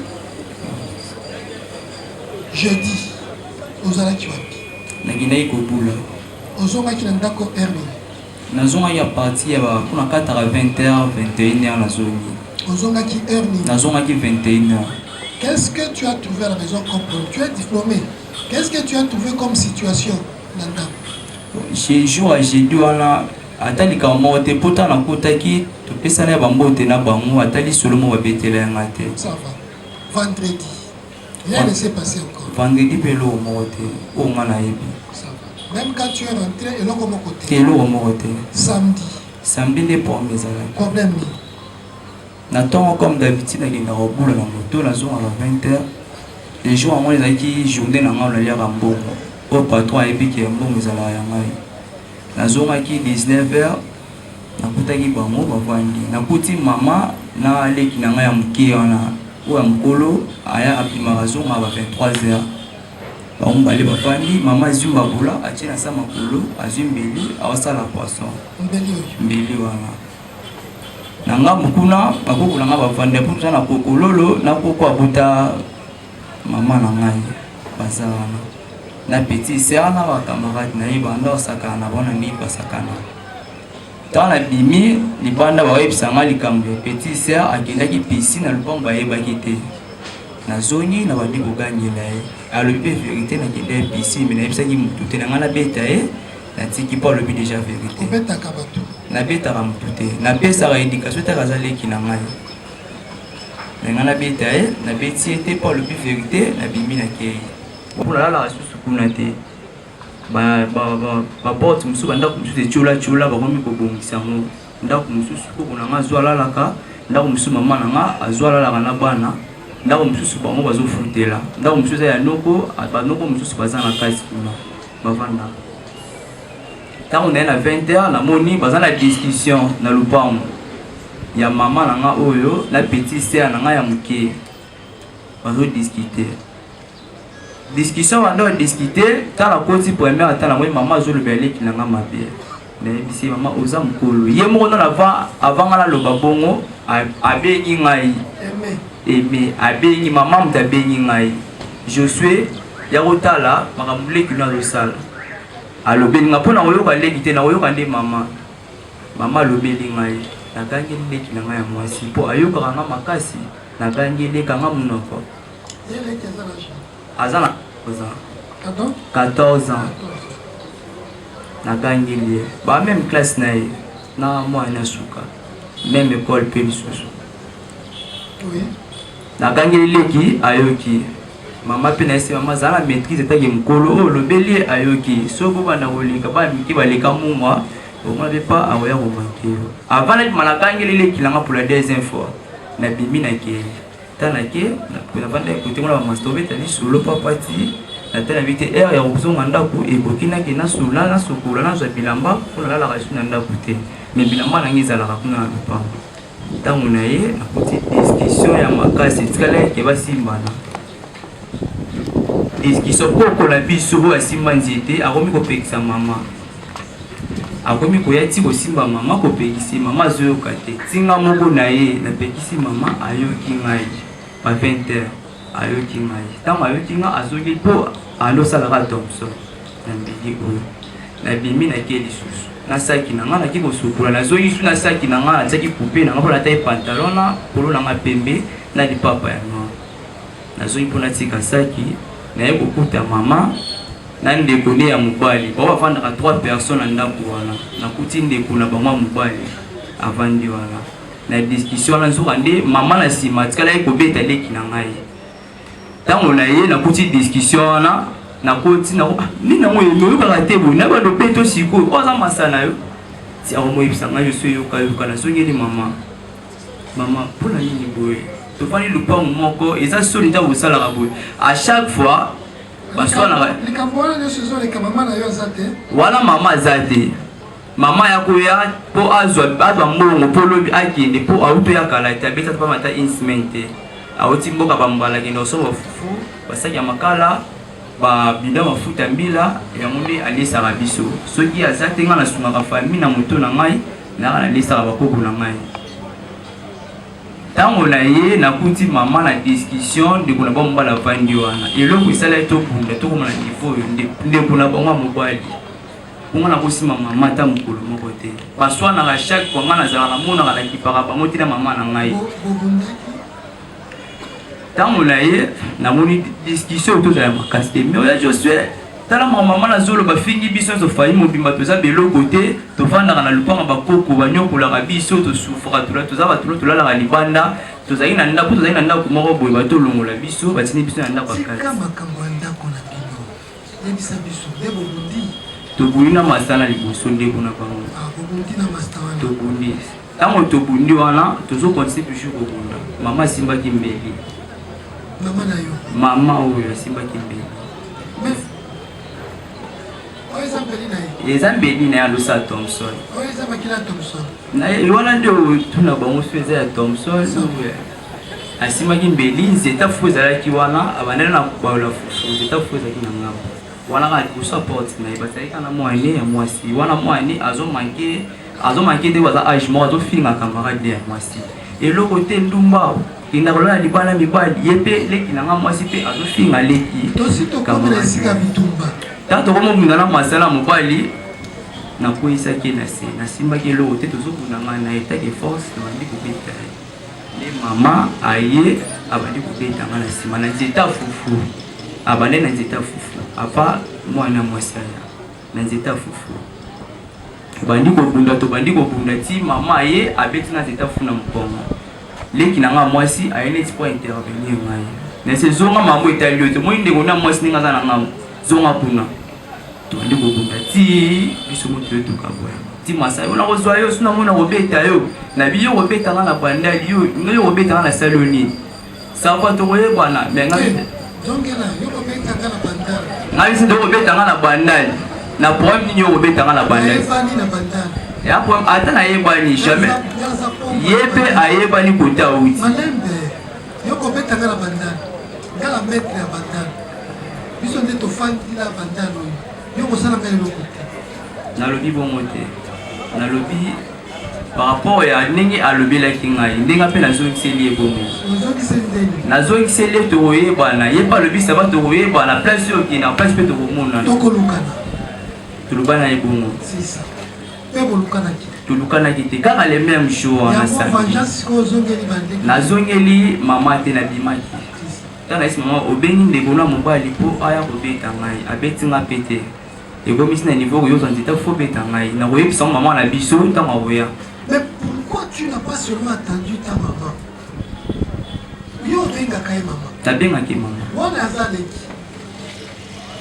jeudi ozalaki wapi nakendaki kobula ozongaki na ndako hermine nazongaki ya parti ya mpona 4h 20h 21h nazongi ozongaki hermine nazongaki 21h. Qu'est-ce que tu as trouvé à la maison comme problème? Tu es diplômé. Qu'est-ce que tu as trouvé comme situation Nanda? J'ai joué à jeudi wana atali ka mote pota na kotaki to pesa na bambote na bango atali solomo babetela ngate. Ça va. Vendredi. Rien ne s'est passé encore. Vendredi pelo mote o ngana yebi. Ça va. Même quand tu es rentré et l'autre côté. Telo mote. Samedi. Samedi ne pour mes amis. Problème ni. N'attends comme d'habitude avec na roboula na moto la zone à 20h. Les jours en moins les qui journée na ngala ya rambo. Au patron et puis qui est bon mais à la yangai. La zone à qui 19h. Na kutaki bango bavandi. Na kuti mama na leki na ngaya mkie wana. Ou ya mkolo aya apima zone à 23h. Bango bali bavandi mama zumba bula atina sa makolo azumbeli awasala poisson. Mbeli wana. Nanga mukuna bakoko nanga bavande pour ça na kokololo na koko abuta mama na ngai bazana na petit sœur na ba camarade na ibanda osaka na bona ni basakana dans la bimi ni banda ba websanga likambo petit sœur akendaki piscine na lupango ba yebaki te na zoni na bandi koganyela ye alobi vérité na kende piscine mais na yebisaki mutu te na ngana beta ye na tiki pas le déjà vérité beta kabatu na beta ka mutu te na pesa ka éducation ta kazaleki na ngai na ngana beta ye na beti te pas le vérité na bimi na kei pour la susu kuna te ba porte musu banda musu te chola ba komi ko bongisa ngo ndako musu ko kuna ngazwala laka ndako musu mama na nga azwala laka na bana ndako musu bango bazo frutela ndako musu ya noko ba noko musu bazana kasi kuna bavanda. Quand on est à 20h, la moni, dans la discussion, dans le banc, il y a maman, la petite sœur, il y a mouké. On va discuter. Discussion, on va discuter. Quand la côte première, la maman, je le belé qui n'a pas ma bière. Mais si maman, aux âmes, il y a mon avant le babongo, à béni ngai. Aimé, à béni, maman, t'a béni ngai. Je suis, il y a autant là, ma moulée qui est dans le salle. Alors ben ngapo na oyoka legite na oyoka nde mama lobeli ngai nakangi leki na ngai ya mwasi po ayoka nga makasi nakangi leka nga munoko azana 14 ans nakangi lie ba même classe na moi na suka même école pe lisusu oui nakangi leki ayoki mama pe na ese mama zala maîtrise ta mkolo lobeli ayoki soko bana kolika ba miki baleka mumwa on n'avait pas à oya romantique avant la malakangi lele kilanga pour la deuxième fois na bimi na ke tanake na vanda côté moi mastobe tani solo papati na tena vite air ya kuzonga ndaku e bokina ke na sula na sokula na zabilamba pour la raison na ndaku te mais bilamba na ngiza la kuna pa tangu na ye na petite discussion ya makasi tikala ke basimbana discussion koko la biso asimba nzete akomi kopekisa mama akomi koyati kosimba mama kopekisi mama zoyoka te tinga moko na ye napekisi mama ayoki ngai ma 20h ayoki ngai ntango ayoki nga azoki mpo andosalaka Thompson na mbili oyo nabimi nake lisusu nasaki na nga naki kosukula nazoki su na saki na nga natiaki coupe na nga mpo natai pantalon na polo na nga pembe na lipapa ya noir nazoki mpo natika saki naye kokuta mama na ndeko ne ya mobali bao bafandaka 3 personnes na ndako wana nakuti ndeko na bango ya mobali avandi wana na discussion wana nzoka nde mama na nsima tikala ye kobeta leki na ngai ntango na ye nakuti discussion wana nakoti nini nango yemi oyokaka te boye na bado pe to sikoyo oyo aza masa na yo ti akomoyebisa ngai yo so eyokayoka nasongeli mama mpona nini boye tofandi lupango moko eza soni ntango kosalaka boye à chaque fois likambo wana nyonso ezoleka mama na yo aza te wana mama aza te Maman ya koya po azwa mbongo po lobi akende po auto ya kala tabeta pa mata instrumente. Auti mboka bambala kendo so fufu basaki ya makala ba bida mafuta mbila ya munde alisa biso. Soki azate nga na sunga ka famille na moto na ngai na alisa ba koko na ngai. Tango na ye na kuti mama na discussion de kuna bomba la vandi wana. Eloko isala to bunda to koma na niveau nde kuna bonga mobali. Kunga na kosima mama ta mukulu moko te. Paswa na chaque kwa ngana za na mona na kipaka ba moti na mama na ngai. Tango na ye na moni discussion to za makasi mais ya Josué tala mama na zolo ba fingi biso so fayi mobimba to za belo côté to vanda na lupanga ba koko ba nyokola ka biso to souffra to za ba to la la libanda to za ina ndako to za ina ndako moko boye ba to longola biso ba tini biso na ndako ka kama kambo ndako na bino yebisa biso debo bundi to buina masana liboso ndeko na bango bundi na mastawana to bundi tango to bundi wana to zo konse toujours ko bunda mama simba kimbeli mama na yo mama oyo simba kimbeli ezambeli na ya lusa Thompson na wana ndio tuna bango sweza ya Thompson asimaki mbeli nzeta fu ezalaki wana abanela na kubaola fufu nzeta fu ezalaki na ngambo wana ka kusupport na ibatalika na moine ya mwasi wana moine azomanke te waza age moko azofinga camarade ya mwasi eloko te ndumba kinda kolona libana mibali yepe leki na nga mwasi pe azofinga leki tanto comme on a masala mobali na koisa ki na se na simba ki lo te tozo kuna na état de force na ndi ko beta les mama aye abandi ko beta na sima na nzeta fufu abane na nzeta fufu apa mwana mwasala na nzeta fufu bandi ko bunda ti mama aye abeti na nzeta fufu na mpongo leki na nga mwasi ayene ti po intervenir ngai na se zonga mambo etalio te mo ndeko na mwasi ninga za na ngam zonga kuna tuandi kobunda ti biso moto yo tukaboya ti masa yo na kozwa yo suna mona kobeta yo na biyo kobeta nga na bandali yo ngayo kobeta nga na saloni sawa to koyebana menga zongela yo kobeta nga na bandali ngai sindo kobeta nga na bandali na problème ni yo kobeta nga na bandali ya problème ata na yebani jamais yebe ayebani kota uti malembe yo kobeta nga na bandali ngala maître ya bandali biso nde tofandi la bandali nalobi bongo te nalobi par rapport ya ndenge alobelaki ngai ndenge mpe nazongiseli ye bongo nazongiseli tokoyebana ye mpe alobisa ba tokoyebana place oyo okende na place mpe tokomonana tolobana ye bongo tolukanaki te kaka le même jour wana nazongeli mama te nabimaki tala esi mama obengi ndeko na mobali mpo aya kobeta ngai abeti nga mpe te ekomisi na niveau oyo nzita fo beta ngai na koyebisa maman na biso ntango akoya. Mais pourquoi tu n'as pas seulement attendu ta maman? Yo bengaka ye maman. Tabengaki maman. Mwana azaleki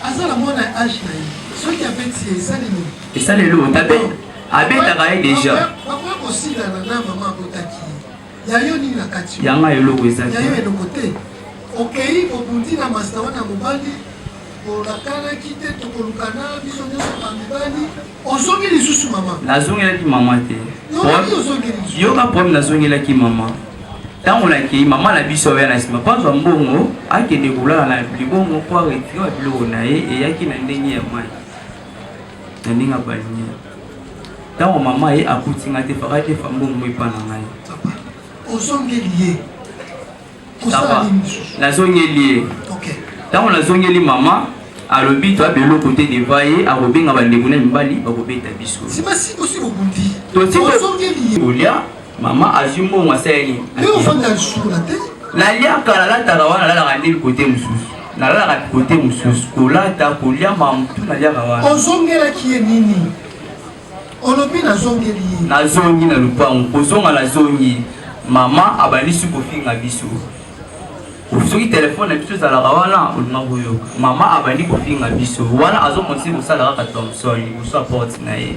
azala mwana age na ye soki abeti esaleli esalelo tabe abetaka ye déjà papa kosilana na mama abotaki yayo nini na kati yanga eloko eza te yayo eloko te okei obundi na masita wana mobali olakanaki te tokolukana biso nyonso bamibali ozongi lisusu mama nazongelaki mama te yoka problème nazongelaki mama ntango nakei mama na biso oya na nsima mpazwa mbongo akende kolala na libongo mpo aretire babiloko na ye eyaki na ndenge ya mai na ndenge abalingi ntango mama ye akutinga te faka te fa mbongo epa na ngai ozongeli ye nazongeli ye ntango nazongeli mama alobi to abeloko te deva ye akobenga bandeko na mibali bakobeta biso tokolia mama azwi mbongo asaleli naliaka nalataka wana nalalaka ndeli kote mosusu nalalaka kote mosusu kolata kolia mamutu naliaka wana ozongelaki ye nini olobi nazongeli ye nazongi na lupango kozonga nazongi mama abalisi kofinga biso soki telefone na biso ezalaka wana olinga koyoka mama abandi kofinga biso wana azomonisi kosala kaka Thompson liboso ya porte na ye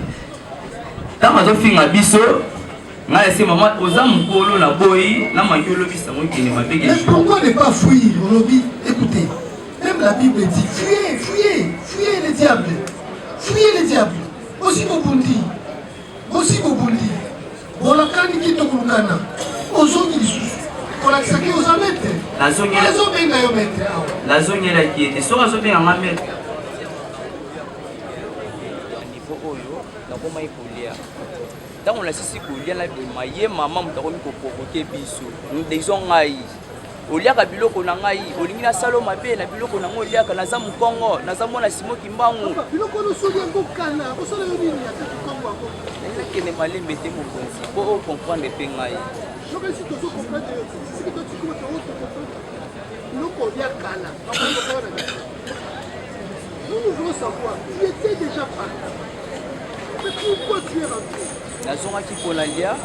ntango azofinga biso ngai esi mama oza mokolo na boyi na mangi olobisa mokende mabeke. Mais pourquoi ne pas fuir olobi? Écoutez, même la Bible dit fuyez, fuyez, fuyez les diables, fuyez les diables. Aussi Bobundi, aussi bobundi bolakani kitokulukana ozongi lisusu kolakisaki oza mete azobenga yo mete awa nazongelaki ete soki azobenganga mete niveau oyo nakomai kolia ntango nasisi kolia nabima ye mama moto akomi koprovoke biso dezo ngai oliaka biloko na ngai olingi nasala mabe na biloko nango oliaka naza mokongo naza mwana Simo Kimbangu nakende malembe te mokonzi po okomprendre mpe ngai nazongaki mpo na lia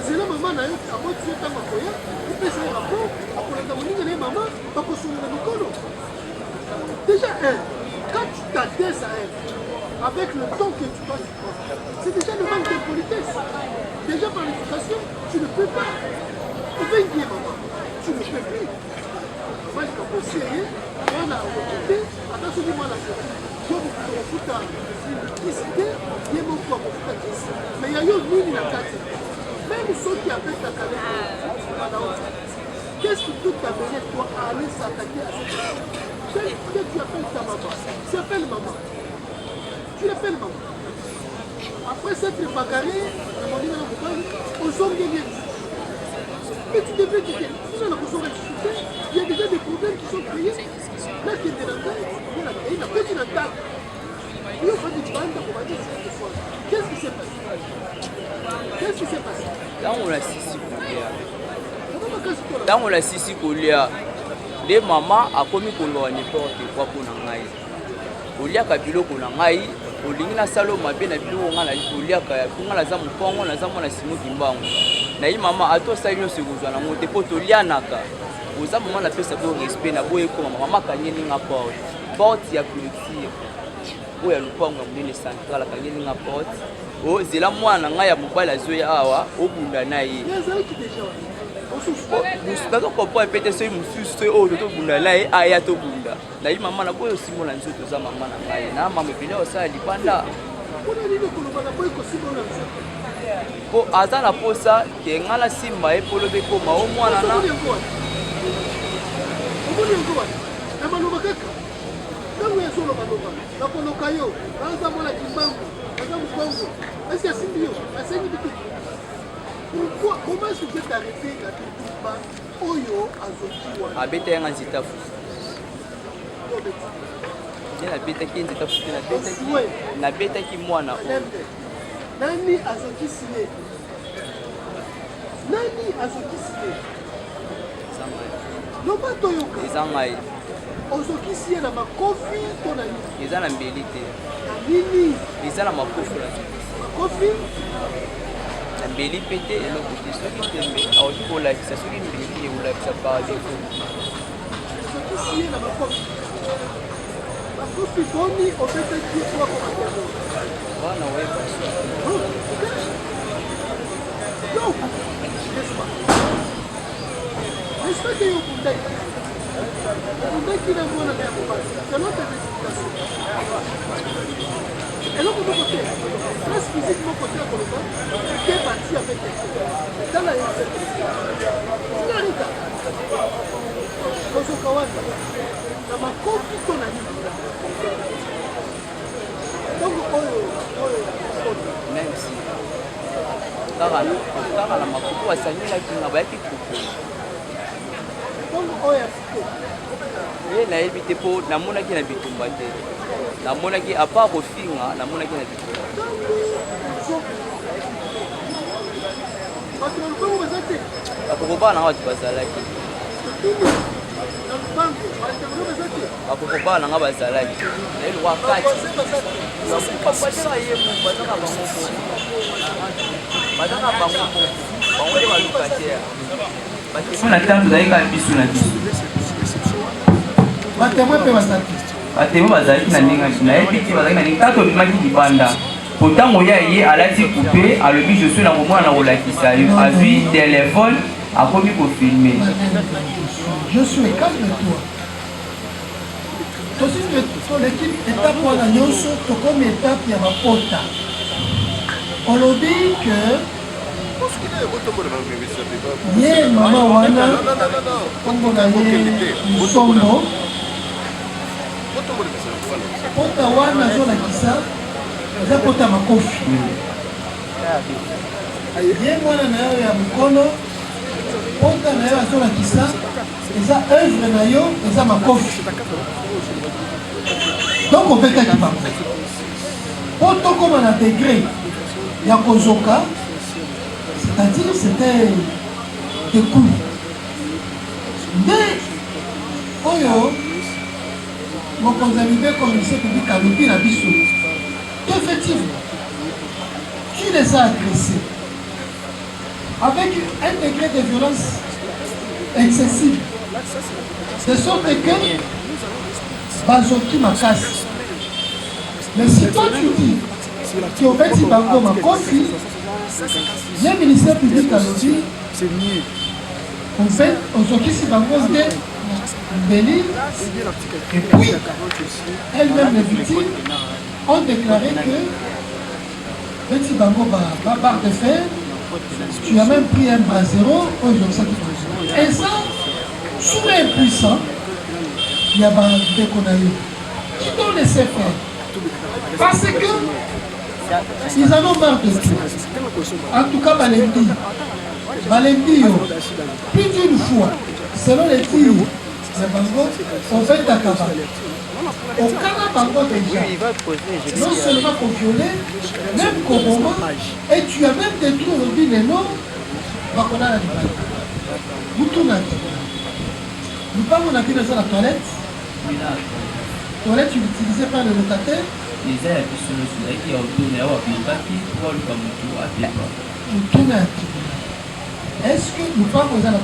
c'est la maman na yo amo tu ta makoya ipesa rapport akolanda moninga na maman bakosonga mikolo déjà quand tu t'adresses à elle avec le temps que tu passes c'est déjà le manque de politesse déjà par l'éducation tu ne peux pas obengie maman tu ne peux plus maman likaboseye mwana akokote ata soki mwana yo kofuta kisi te ye moko akofuta kisi mais ya yo nini na kati même ceux qui avaient ta carrière, qu'est-ce qui peut t'amener toi à aller s'attaquer à cette personne? Peut-être tu appelles ta maman. Tu appelles maman. Tu l'appelles maman. Après s'être bagarré, aux hommes gagnés. Mais tu devrais quitter. Il y a déjà des problèmes qui sont créés. Là, qui est dans il y a petite attaque. Qu'est-ce qui s'est passé? Qu'est-ce qui s'est passé? Ntango nasisi kolia nde mama akomi koloba n'importe quoi mpo na ngai oliaka biloko na ngai olingi nasala mabe na biloko ngai oliaka ngai naza mokongo naza mwana Simo Kimbangu nayi mama atosali nyonso ekozwa nango te mpo tolianaka oza mama napesa bo respect na boye ekoma mama kanyelinga porte ya clôture oyo ya lupango ya monene central akanyelinga porte ozela mwana ngai ya mobali azoya awa obunda na ye nazokomprendre pete soki mosusu soki oyo tobunda na ye aya tobunda nayi mama na boyo osimola nzoto oza mama na ngai na mama ebele osala libanda mpo aza na posa ke ngai nasimba ye mpo lobi ekoma o mwana na ntango ezolobaloba nakoloka yo aza mwana Kimbangu aza mokongo esi asimbi yo asengi bituku pourquoi comment est-ce que vous êtes arrêté na bitumba oyo azoki wana abeta yanga nzita fufu nde nabetaki nzita fufu nabetaki mwana oyo nani azokisi ye nani azokisi ye loba toyoka eza ngai ozokisi ye na makofi to na nini eza na mbeli te na nini eza na makofi makofi na mbeli mpe te eloko te soki tembe aoki kolakisa soki mbeli ekolakisa par defo ozokisi ye na makofi makofi boni obetaki ye po akomatelo wana oyeba n'est-ce pas que yo bundaki obundaki na mwana na ya mobali selon tes explications eloko moko te place physique moko te akoloba ke bati avec tala yetinarika kozoka wana na makofi to na nini donc oyo même si kaka na makuku basangilaki nga bayaki kuku ye nayebi te mpo namonaki na bitumba te namonaki apart kofinga namonaki na bitumba bakokobala nanga bato bazalaki bakokobala nanga bazalaki nayelokwa kati bazaka ye bazaka bango bazaka bango bango nde baluka te batemo na ntango tozalika biso na biso batemo mpe bazalaki batemo bazalaki na ndenge nayebi te bazalaki na ndenge kaka tobimaki libanda po ntango ya ye alati coupe alobi je suis na komona na kolakisa yo azwi telefone akomi kofilme je suis calme toi l'équipe étape wana nyonso tokomi étape ya bapota olobi que ye mama wana kombo na ye Musombo pota wana azolakisa eza pota makofi ye mwana na yo ya mokolo pota na yo azolakisa eza œuvre na yo eza makofi donc obetaki bango po tokoma na degré ya kozoka c'est-à-dire c'était des coups nde oyo mokonzi ya mibe communauté publique alobi na biso effectivement tu les as agressés avec un degré de violence excessive de sorte que bazoki makasi mais si toi tu dis que obeti bango makofi le ministère public alobi en fait ozokisi bango nde mbeli et puis elles-mêmes les victimes ont déclaré que beti bango barre de fer tu as même pris un bras zéro et ça sous impuissant il y a bandeko na yo qui t'ont laissé faire parce que ils en ont marre de tout. En tout cas balembi yo plus d'une fois selon les tirs de bango on fait takaba au Kanga bango déjà non seulement pour violer même koboma et tu as même détruit le bileno bakona na libala butunaki lupango na bino eza la toilette utilisée par le locataire est-ce que lupango eza la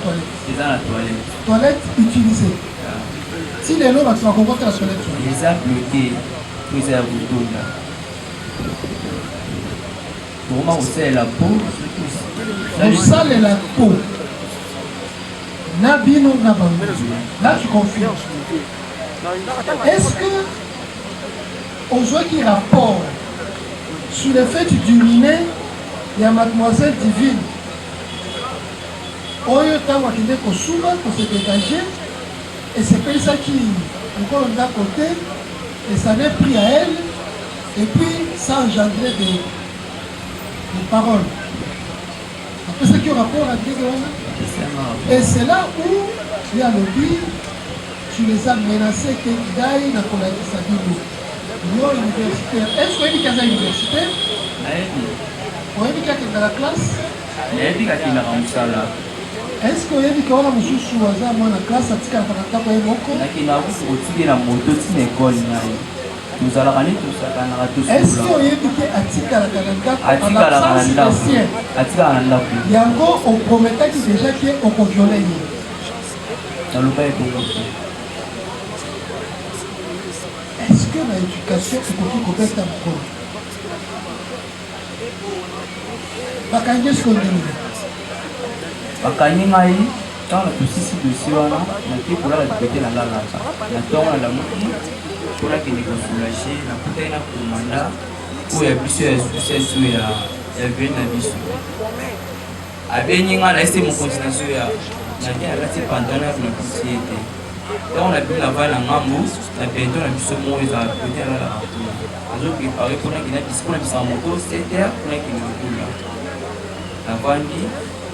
toilette utilisée si les lots bato bakokota la toilette eza bloqué po eza ya kotonda tokoma kosalela po kosalela po na bino na bango là tu confirmes est-ce que ozwaki rapport sur le fait d'uriner ya mademoiselle Divine oyo ntango akende kosuba kose dégager et sepelisa-ki encore d'un côté et ça n'est pris à elle et puis ça engendrait des paroles après ce qui est rapport à Diego et c'est là où il y a le dit tu les as menacés que Daï n'a pas dit ça dit universitaire est-ce qu'il y a des cas universitaires on a dit qu'il y a dans la classe est-ce que oyebi ke wana mosusu aza mwana classe atikaka na ndako ye moko est-ce que oyebi ke atikalaka na ndako yango oprometaki déjà ke okoviole ye est-ce que na éducation ekoki kobeta mokolo bakangi esiko ndenge bakangi ngai ntango tosisi dossier wana nake kolala dipete na lalaka na ntongo na lamuki mpona kende kosoulage nakutaki na komanda oyo ya biso ya succès oyo ya vene na biso abengi ngai na ese mokonzi na so ya nake alati pantalon na kuti ye te ntango na bino navali na ngambo na bento na biso moko ezala pete alalaka kuna azoprepare mpona kende mpona bisaka moto 7h mpona kende kokula navandi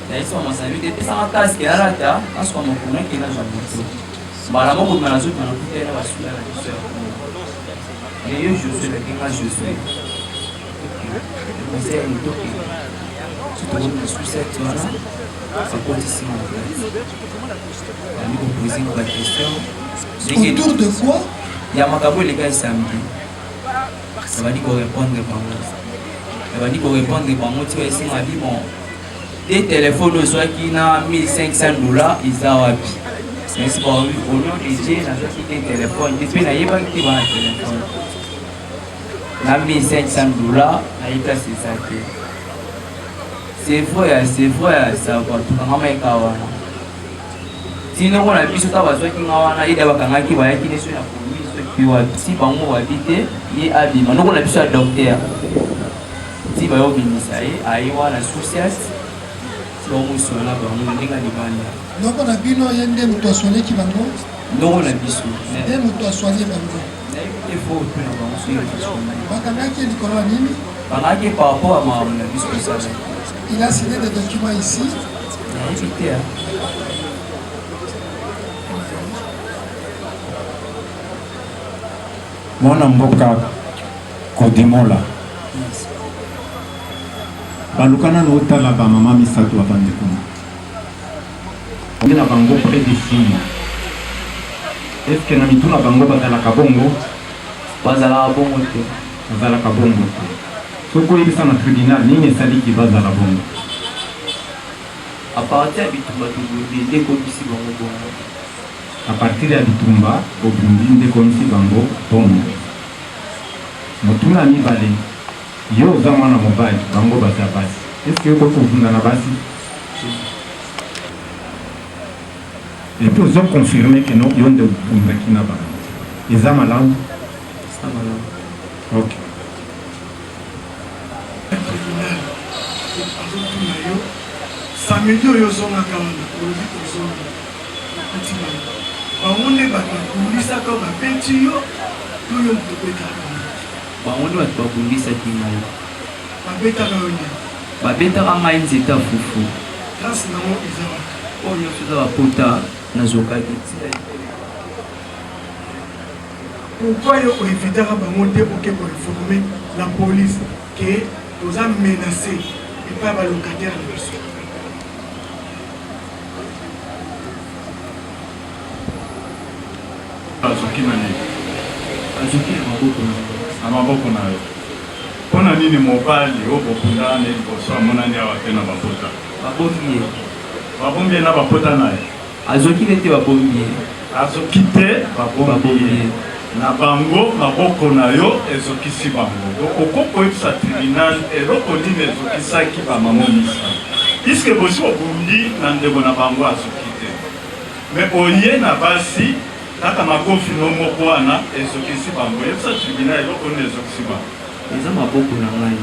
nayesu amasambi te pesanga kasi kelalata nasuka mokuna kena zwa moto mbala moko bima nazobima nakutai na basula na biso ya kuna mais yo Josué bakenga Josué conseil ya motoke sotokomi susete wana sekotisinga makati yandi koposinga baquestion autour de quoi ya makambo eleka esamedi nabandi korépondre bango ti baesinga bi bon des téléphones ozwaki na $1500 eza wapi mais bon au nom de Dieu nazwaki te téléphone te mpe nayebaki te bana téléphone na $1500 nayebi place eza te c'est vrai sabatukanga eka wana tinongo na biso ta bazwaki nga wana eda bakangaki bayaki neso na komi soki si bango habité ye abima noko na biso ya docteur ti ba yo binisa ye ayi wana social si bango sola bango ndinga libanda noko na bino ye nde moto asone ki bango noko na biso nde moto asone bango il faut que na bango so bakangaki likolo ya nini bangaki par rapport à ma biso ça il a signé des documents ici éviter mwana mboka kodimola balukana na otala bamama misato bavandi kuna na bango près de 6 mois est ce que na mituna bango bazalaka bongo te bazalaka bongo te soki oyebisa na tribunal nini esaliki bazala bongo à partir ya bitumba tobudi nde komisi bango bongo à partir ya bitumba bobundi nde komisi bango bongo motuna mibale yo oza mwana mobali bango baza basi eske yo kokovunda na basi epuis ozo confirme ke no yo nde obundaki na bango eza malamu ok samedi oyo ozongaka wana olobi kozonga otima bango nde bato bakulisaka babeti yo to yo moto obetaka bango nde bato babundisaki ngai babetaka yo nini babetaka ngai nzete ya fufu grâce nango eza waka oyo nyonso eza bapota nazokaki pourquoi yo oevitaka bango te oke koinforme la police ke toza menacé epai ya balocataire na biso azoki na nini azoki na maboko na yo mpona nini mobali oyo bokunda na liboso amonani awa te na bapota babombi ye na bapota na ye azoki te babombi ye azoki te babombi ye na bango maboko na yo ezokisi bango okoki koyebisa tribunal eloko nini ezokisaki bamamo misato iske bosi bobundi na ndeko na bango azoki te me oye na basi kaka makofi no moko wana ezokisi bango yebisa tribunal eloko nini ezokisi bango eza maboko na ngai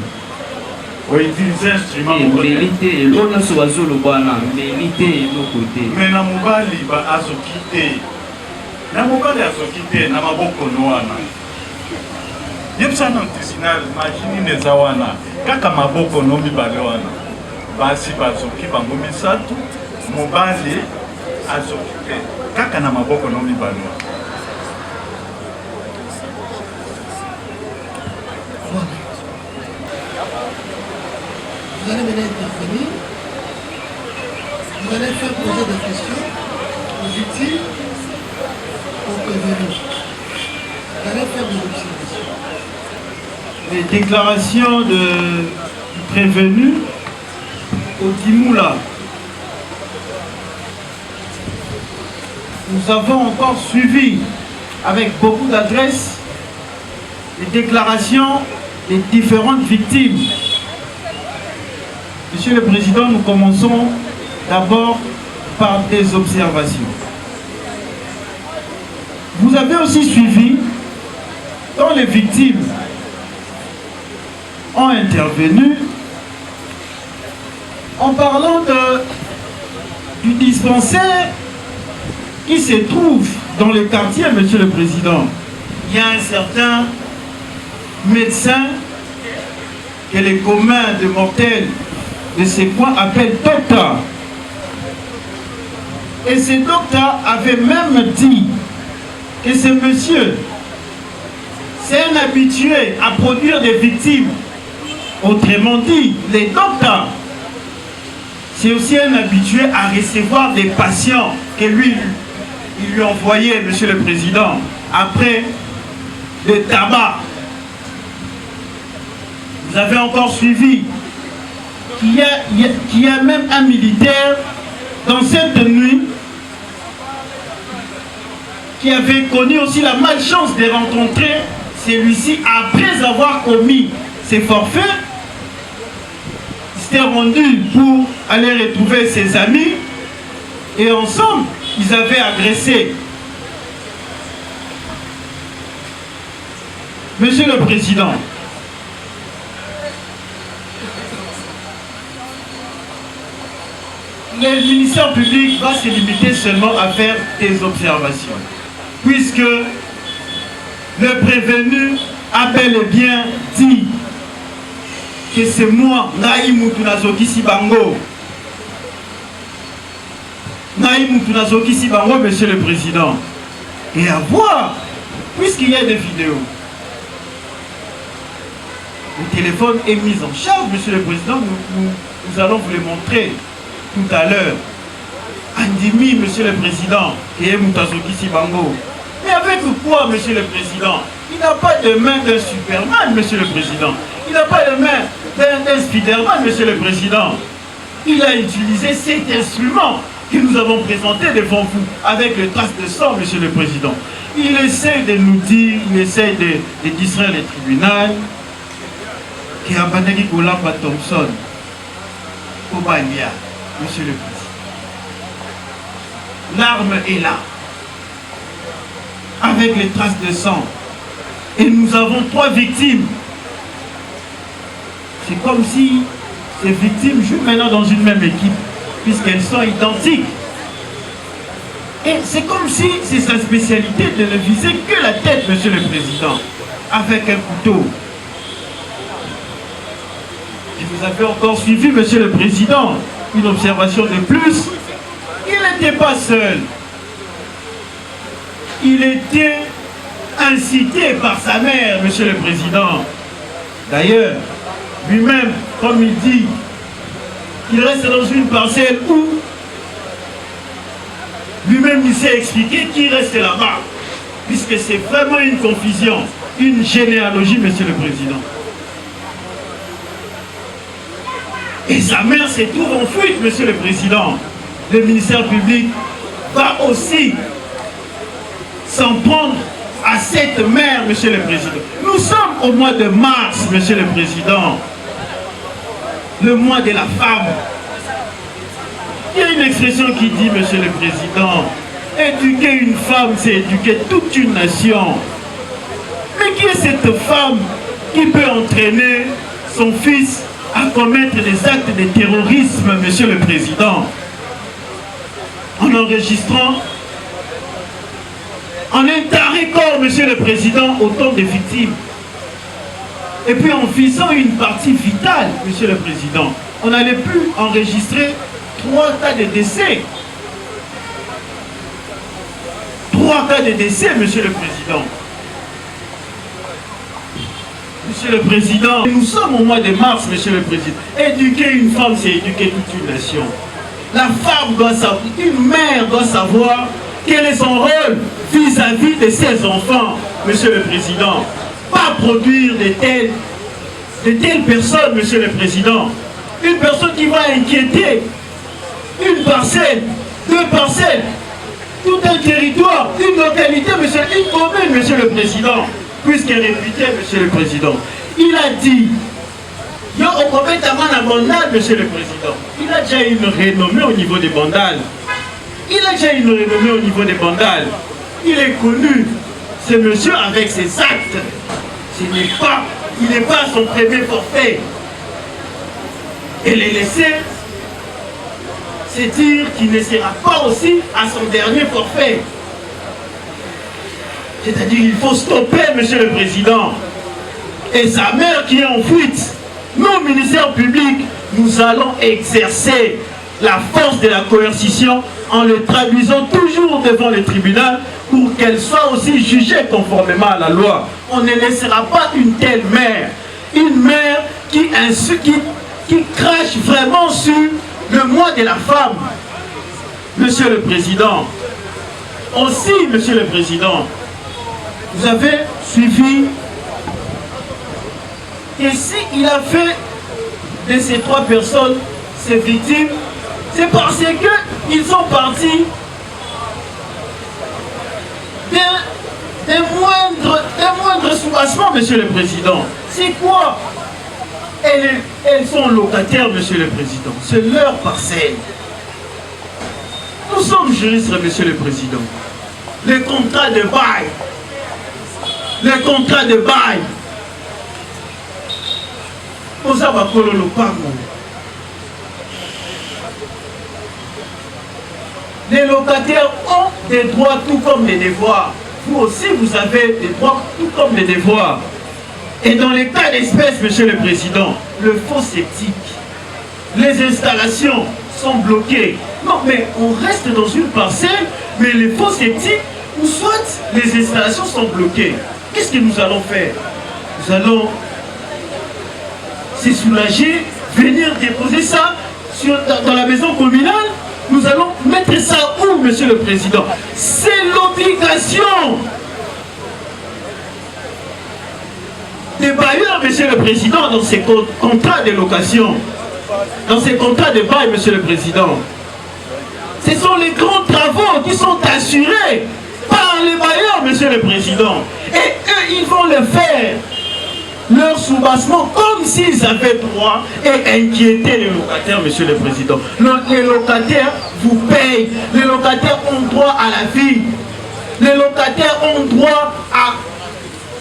outilize instrument mbeli te eloko nyonso bazoloba wana mbeli te eloko te me na mobali azoki te na mobali azoki te na maboko no wana yebisa na tribunal mashini eza wana kaka maboko no mibale wana basi bazoki bango misato mobali azoki te kaka na maboko no mibale wana vous allez venir intervenir, vous allez faire poser des questions aux victimes, aux prévenus. Vous allez faire des observations. Les déclarations du prévenu Odimoula. Nous avons encore suivi avec beaucoup d'adresse les déclarations des différentes victimes. Monsieur le Président, nous commençons d'abord par des observations. Vous avez aussi suivi quand les victimes ont intervenu en parlant du dispensaire qui se trouve dans le quartier, Monsieur le Président. Il y a un certain médecin que les communs de mortels de ces coins appellent docteur. Et ce docteur avait même dit que ce monsieur, c'est un habitué à produire des victimes. Autrement dit, les docteurs, c'est aussi un habitué à recevoir des patients que lui, il lui envoyait, Monsieur le Président, après le tabac. Vous avez encore suivi qu'il y a même un militaire dans cette nuit qui avait connu aussi la malchance de rencontrer celui-ci après avoir commis ses forfaits. Il s'était rendu pour aller retrouver ses amis et ensemble, ils avaient agressé Monsieur le Président, le ministère public va se limiter seulement à faire des observations, puisque le prévenu a bel et bien dit que c'est moi, Naïmoutou Nazoki Sibango. Naïmoutou Nazoki Sibango, Monsieur le Président. Et à voir, puisqu'il y a des vidéos, le téléphone est mis en charge, Monsieur le Président, nous allons vous le montrer tout à l'heure. Andimi, Monsieur le Président, et Moutazoki Sibango. Mais avec quoi, Monsieur le Président? Il n'a pas de main d'un Superman, Monsieur le Président. Il n'a pas de main d'un Spiderman, Monsieur le Président. Il a utilisé cet instrument que nous avons présenté devant vous avec les traces de sang, Monsieur le Président. Il essaie de nous dire, il essaie de distraire les tribunaux. Qui a banni Golamba Thompson, Obalia, Monsieur le Président. L'arme est là, avec les traces de sang. Et nous avons 3 victimes. C'est comme si ces victimes jouent maintenant dans une même équipe, puisqu'elles sont identiques. Et c'est comme si c'est sa spécialité de ne viser que la tête, Monsieur le Président, avec un couteau. Et vous avez encore suivi, Monsieur le Président, une observation de plus. Il n'était pas seul. Il était incité par sa mère, Monsieur le Président. D'ailleurs, lui-même, comme il dit, il reste dans une parcelle où lui-même il s'est expliqué qu'il reste là-bas, puisque c'est vraiment une confusion, une généalogie, Monsieur le Président. Et sa mère se trouve en fuite, Monsieur le Président. Le ministère public va aussi s'en prendre à cette mère, Monsieur le Président. Nous sommes au mois de mars, Monsieur le Président. Le mois de la femme. Il y a une expression qui dit, Monsieur le Président, éduquer une femme, c'est éduquer toute une nation. Mais qui est cette femme qui peut entraîner son fils à commettre des actes de terrorisme, Monsieur le Président, en enregistrant, en interrogeant, Monsieur le Président, autant de victimes, et puis en visant une partie vitale, Monsieur le Président. On n'allait plus enregistrer 3 cas de décès. 3 cas de décès, Monsieur le Président. Monsieur le Président, nous sommes au mois de mars, Monsieur le Président. Éduquer une femme, c'est éduquer toute une nation. La femme doit savoir, une mère doit savoir quel est son rôle vis-à-vis de ses enfants, Monsieur le Président. Pas produire de telles personnes, Monsieur le Président. Une personne qui va inquiéter une parcelle, 2 parcelles, tout un territoire, une localité, une commune, Monsieur le Président, puisqu'elle est réputée, Monsieur le Président. Il a dit, il y a Monsieur le Président. Il a déjà une renommée au niveau des bandales. Il a déjà une renommée au niveau des bandales. Il est connu, ce monsieur avec ses actes. Il n'est pas son premier forfait. Et les laisser, c'est dire qu'il ne sera pas aussi à son dernier forfait. C'est-à-dire qu'il faut stopper, Monsieur le Président. Et sa mère qui est en fuite. Nous, ministère public, nous allons exercer la force de la coercition en le traduisant toujours devant le tribunal pour qu'elle soit aussi jugée conformément à la loi. On ne laissera pas une telle mère. Une mère qui crache vraiment sur le mois de la femme. Monsieur le Président. Aussi, Monsieur le Président, vous avez suivi. Et s'il a fait de ces 3 personnes, ces victimes, c'est parce qu'ils sont partis des moindres soubassements, Monsieur le Président. C'est quoi? Elles sont locataires, Monsieur le Président. C'est leur parcelle. Nous sommes juristes, Monsieur le Président. Les contrats de bail, les contrats de bail. Pour ça, va coller le pango. Les locataires ont des droits tout comme des devoirs. Vous aussi, vous avez des droits tout comme des devoirs. Et dans les cas d'espèce, Monsieur le Président, le faux sceptique, les installations sont bloquées. Non, mais on reste dans une parcelle, mais les faux sceptiques, ou soit les installations sont bloquées. Qu'est-ce que nous allons faire? Nous allons se soulager, venir déposer ça dans la maison communale. Nous allons mettre ça où, Monsieur le Président? C'est l'obligation des bailleurs, Monsieur le Président, dans ces contrats de location, dans ces contrats de bail, Monsieur le Président. Ce sont les grands travaux qui sont assurés par les bailleurs, Monsieur le Président. Et eux, ils vont le faire. Leur soubassement comme s'ils avaient droit et inquiéter les locataires, Monsieur le Président. Les locataires vous payent. Les locataires ont droit à la vie. Les locataires ont droit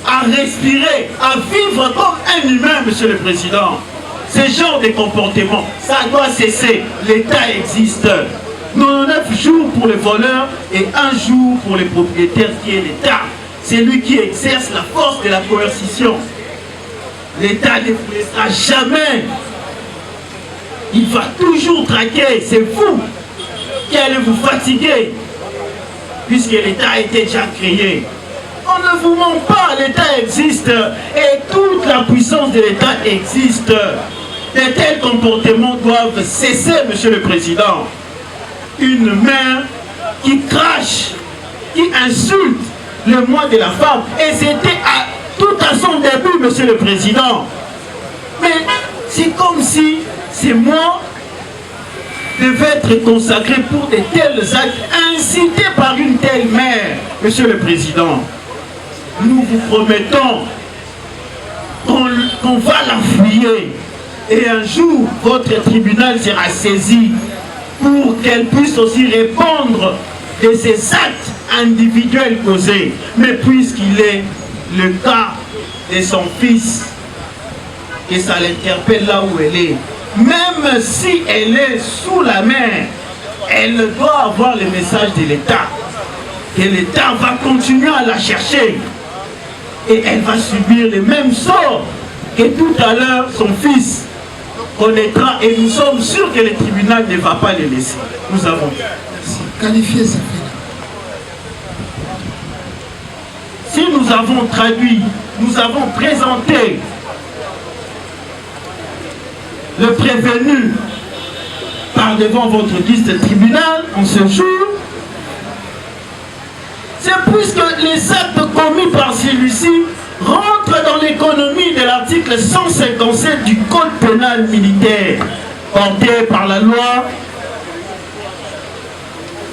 à respirer, à vivre comme un humain, Monsieur le Président. Ce genre de comportement, ça doit cesser. L'État existe. 99 jours pour les voleurs et 1 jour pour les propriétaires qui est l'État. C'est lui qui exerce la force de la coercition. L'État ne vous laissera jamais. Il va toujours traquer. C'est vous qui allez vous fatiguer. Puisque l'État a été déjà créé. On ne vous ment pas, l'État existe. Et toute la puissance de l'État existe. De tels comportements doivent cesser, Monsieur le Président. Une mère qui crache, qui insulte le moi de la femme. Et c'était tout à son début, Monsieur le Président. Mais c'est comme si ces mois devaient être consacrés pour de tels actes incités par une telle mère, Monsieur le Président. Nous vous promettons qu'on va la fouiller. Et un jour, votre tribunal sera saisi pour qu'elle puisse aussi répondre de ces actes individuels causés. Mais puisqu'il est le cas de son fils, que ça l'interpelle là où elle est, même si elle est sous la mer, elle doit avoir le message de l'État. Et l'État va continuer à la chercher. Et elle va subir le même sort que tout à l'heure son fils connaîtra. Et nous sommes sûrs que le tribunal ne va pas le laisser. Nous avons. Merci. Qualifier ça fait. Si nous avons traduit, nous avons présenté le prévenu par devant votre guise de tribunal en ce jour, c'est puisque les actes commis par celui-ci rentrent dans l'économie de l'article 157 du Code pénal militaire, porté par la loi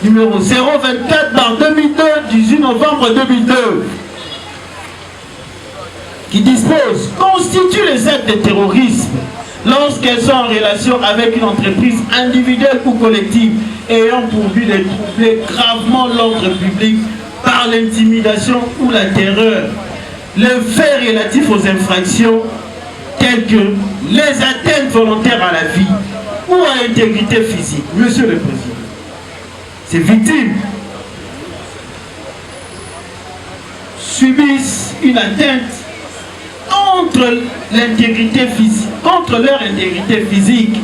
numéro 024/2002, 18 novembre 2002, qui dispose, constitue les actes de terrorisme lorsqu'elles sont en relation avec une entreprise individuelle ou collective ayant pour but de troubler gravement l'ordre public par l'intimidation ou la terreur. Les faits relatifs aux infractions telles que les atteintes volontaires à la vie ou à l'intégrité physique. Monsieur le Président, ces victimes subissent une atteinte contre l'intégrité physique, contre leur intégrité physique.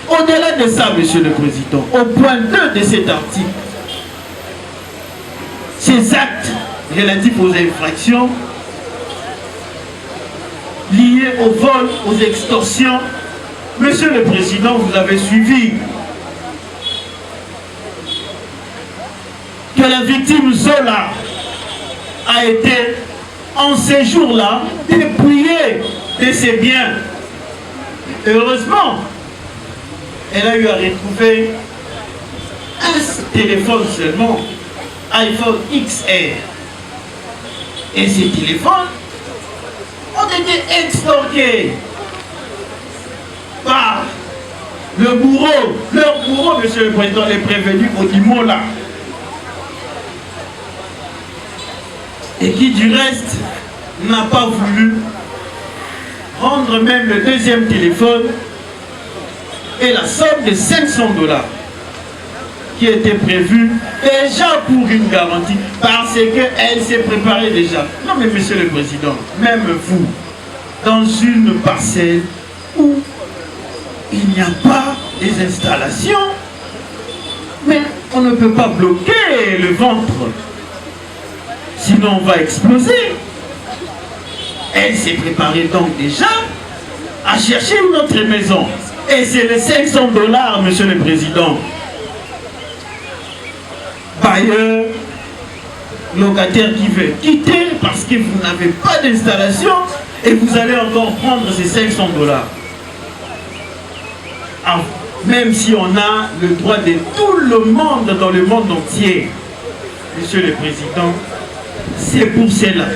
Au-delà de ça, Monsieur le Président, au point 2 de cet article, ces actes relatifs aux infractions liés au vol, aux extorsions, Monsieur le Président, vous avez suivi que la victime Zola a été en ces jours-là dépouillée de ses biens. Heureusement, elle a eu à retrouver un téléphone seulement, iPhone XR. Et ces téléphones ont été extorqués par le bourreau, leur bourreau, Monsieur le Président, les prévenus au Dimola. et qui du reste n'a pas voulu rendre même le deuxième téléphone et la somme de 500 $ qui était prévue déjà pour une garantie parce qu'elle s'est préparée déjà. Non mais Monsieur le Président, même vous, dans une parcelle où il n'y a pas des installations, mais on ne peut pas bloquer le ventre, sinon on va exploser. Elle s'est préparée donc déjà à chercher une autre maison. Et c'est les 500 $, Monsieur le Président. Bailleur, locataire qui veut quitter parce que vous n'avez pas d'installation et vous allez encore prendre ces 500 $. Ah, même si on a le droit de tout le monde dans le monde entier, Monsieur le Président, c'est pour cela.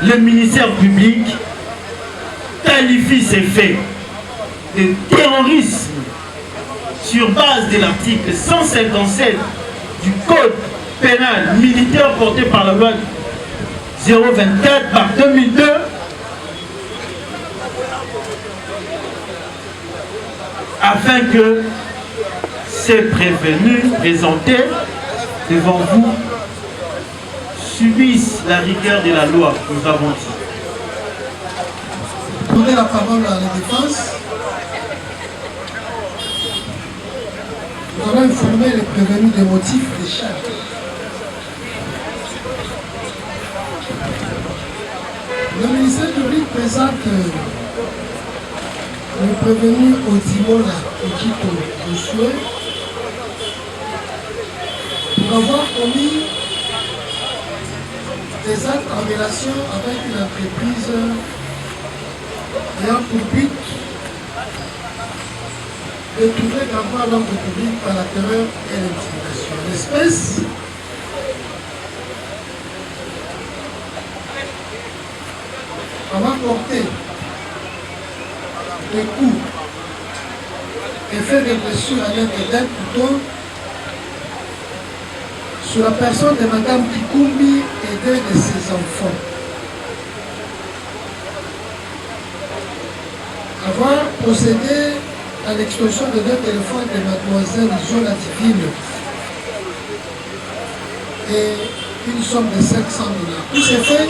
Le ministère public qualifie ces faits de terrorisme sur base de l'article 157 du Code pénal militaire porté par la loi 024/2002 afin que ces prévenus présentés devant vous subissent la rigueur de la loi, nous avons dit. Donner la parole à la défense. Nous allons informer les prévenus des motifs des charges. Le ministère public présente le prévenu Odimola Okito Josué pour avoir commis des actes en relation avec une entreprise ayant pour but de trouver d'avoir l'ordre public par la terreur et l'intimidation. L'espèce avoir porté des coups et fait des blessures à l'aide d'un couteau sur la personne de Madame Kikumbi et d'un de ses enfants. Avoir procédé à l'extorsion de deux téléphones de Mademoiselle Zola Divine et une somme de 500 $. Tous ces faits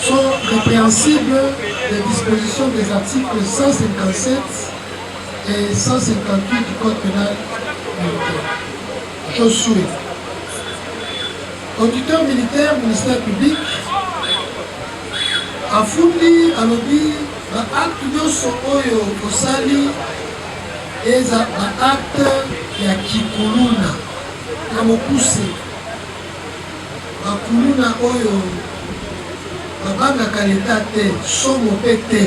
sont répréhensibles des dispositions des articles 157 et 158 du Code pénal militaire. Josué, auditeur militaire, ministère public, afundi alobi baacte nyonso oyo osali eza baacte ya kikuluna na mokuse. Bakuluna oyo babangaka leta te, somo mpe te.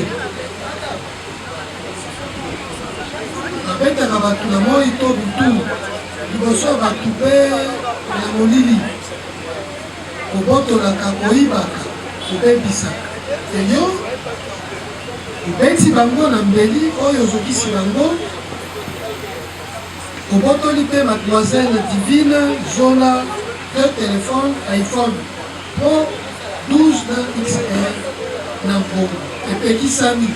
Babetaka bato na moi to butu liboso ya bato mpe na molili, kobotolaka, koyibaka, kobebisaka. Eyo obeti bango na mbeli oyo ozokisi bango, obotoli mpe Mademoiselle Divine Zola de téléphone iPhone Pro 12 XR na mbongo epekisami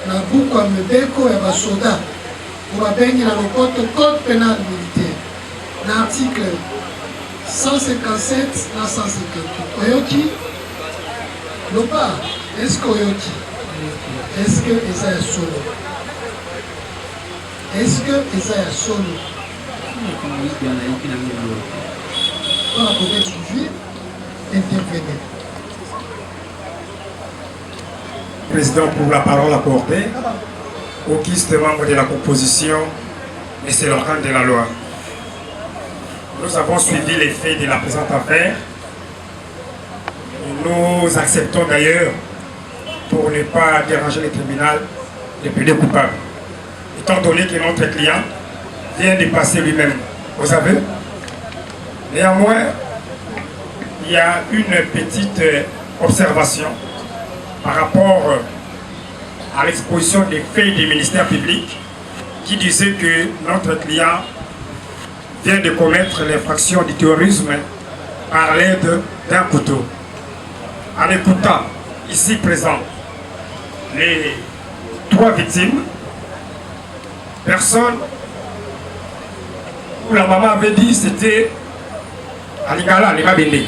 na buku ya mibeko ya basoda oyo babengi na lopoto Code pénal militaire na article 157 na 158. Oyoki loba, est-ce que oyoki? Est-ce que eza ya solo? Est-ce que eza ya solo? Voilà, pour être intervenir. Président, pour la parole accordée, auguste membre de la composition, et c'est l'organe de la loi. Nous avons suivi les faits de la présente affaire. Nous acceptons d'ailleurs, pour ne pas déranger le tribunal, de plaider coupable. Étant donné que notre client vient de passer lui-même aux aveux, néanmoins, il y a une petite observation par rapport à l'exposition des faits du ministère public qui disait que notre client vient de commettre l'infraction du terrorisme par l'aide d'un couteau. En écoutant ici présent les 3 victimes, personne où la maman avait dit c'était Alingala, Alima Bende.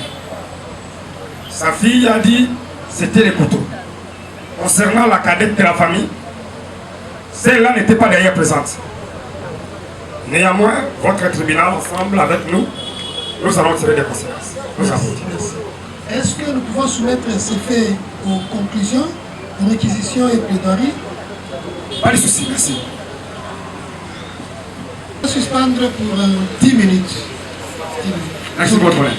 Sa fille a dit c'était les couteaux. Concernant la cadette de la famille, celle-là n'était pas d'ailleurs présente. Néanmoins, votre tribunal, ensemble avec nous, nous allons tirer des conséquences. Est-ce que nous pouvons soumettre ces faits aux conclusions, aux réquisitions et plaidoiries? Pas de souci, merci. Suspendre pour 10 minutes. Merci pour votre problème.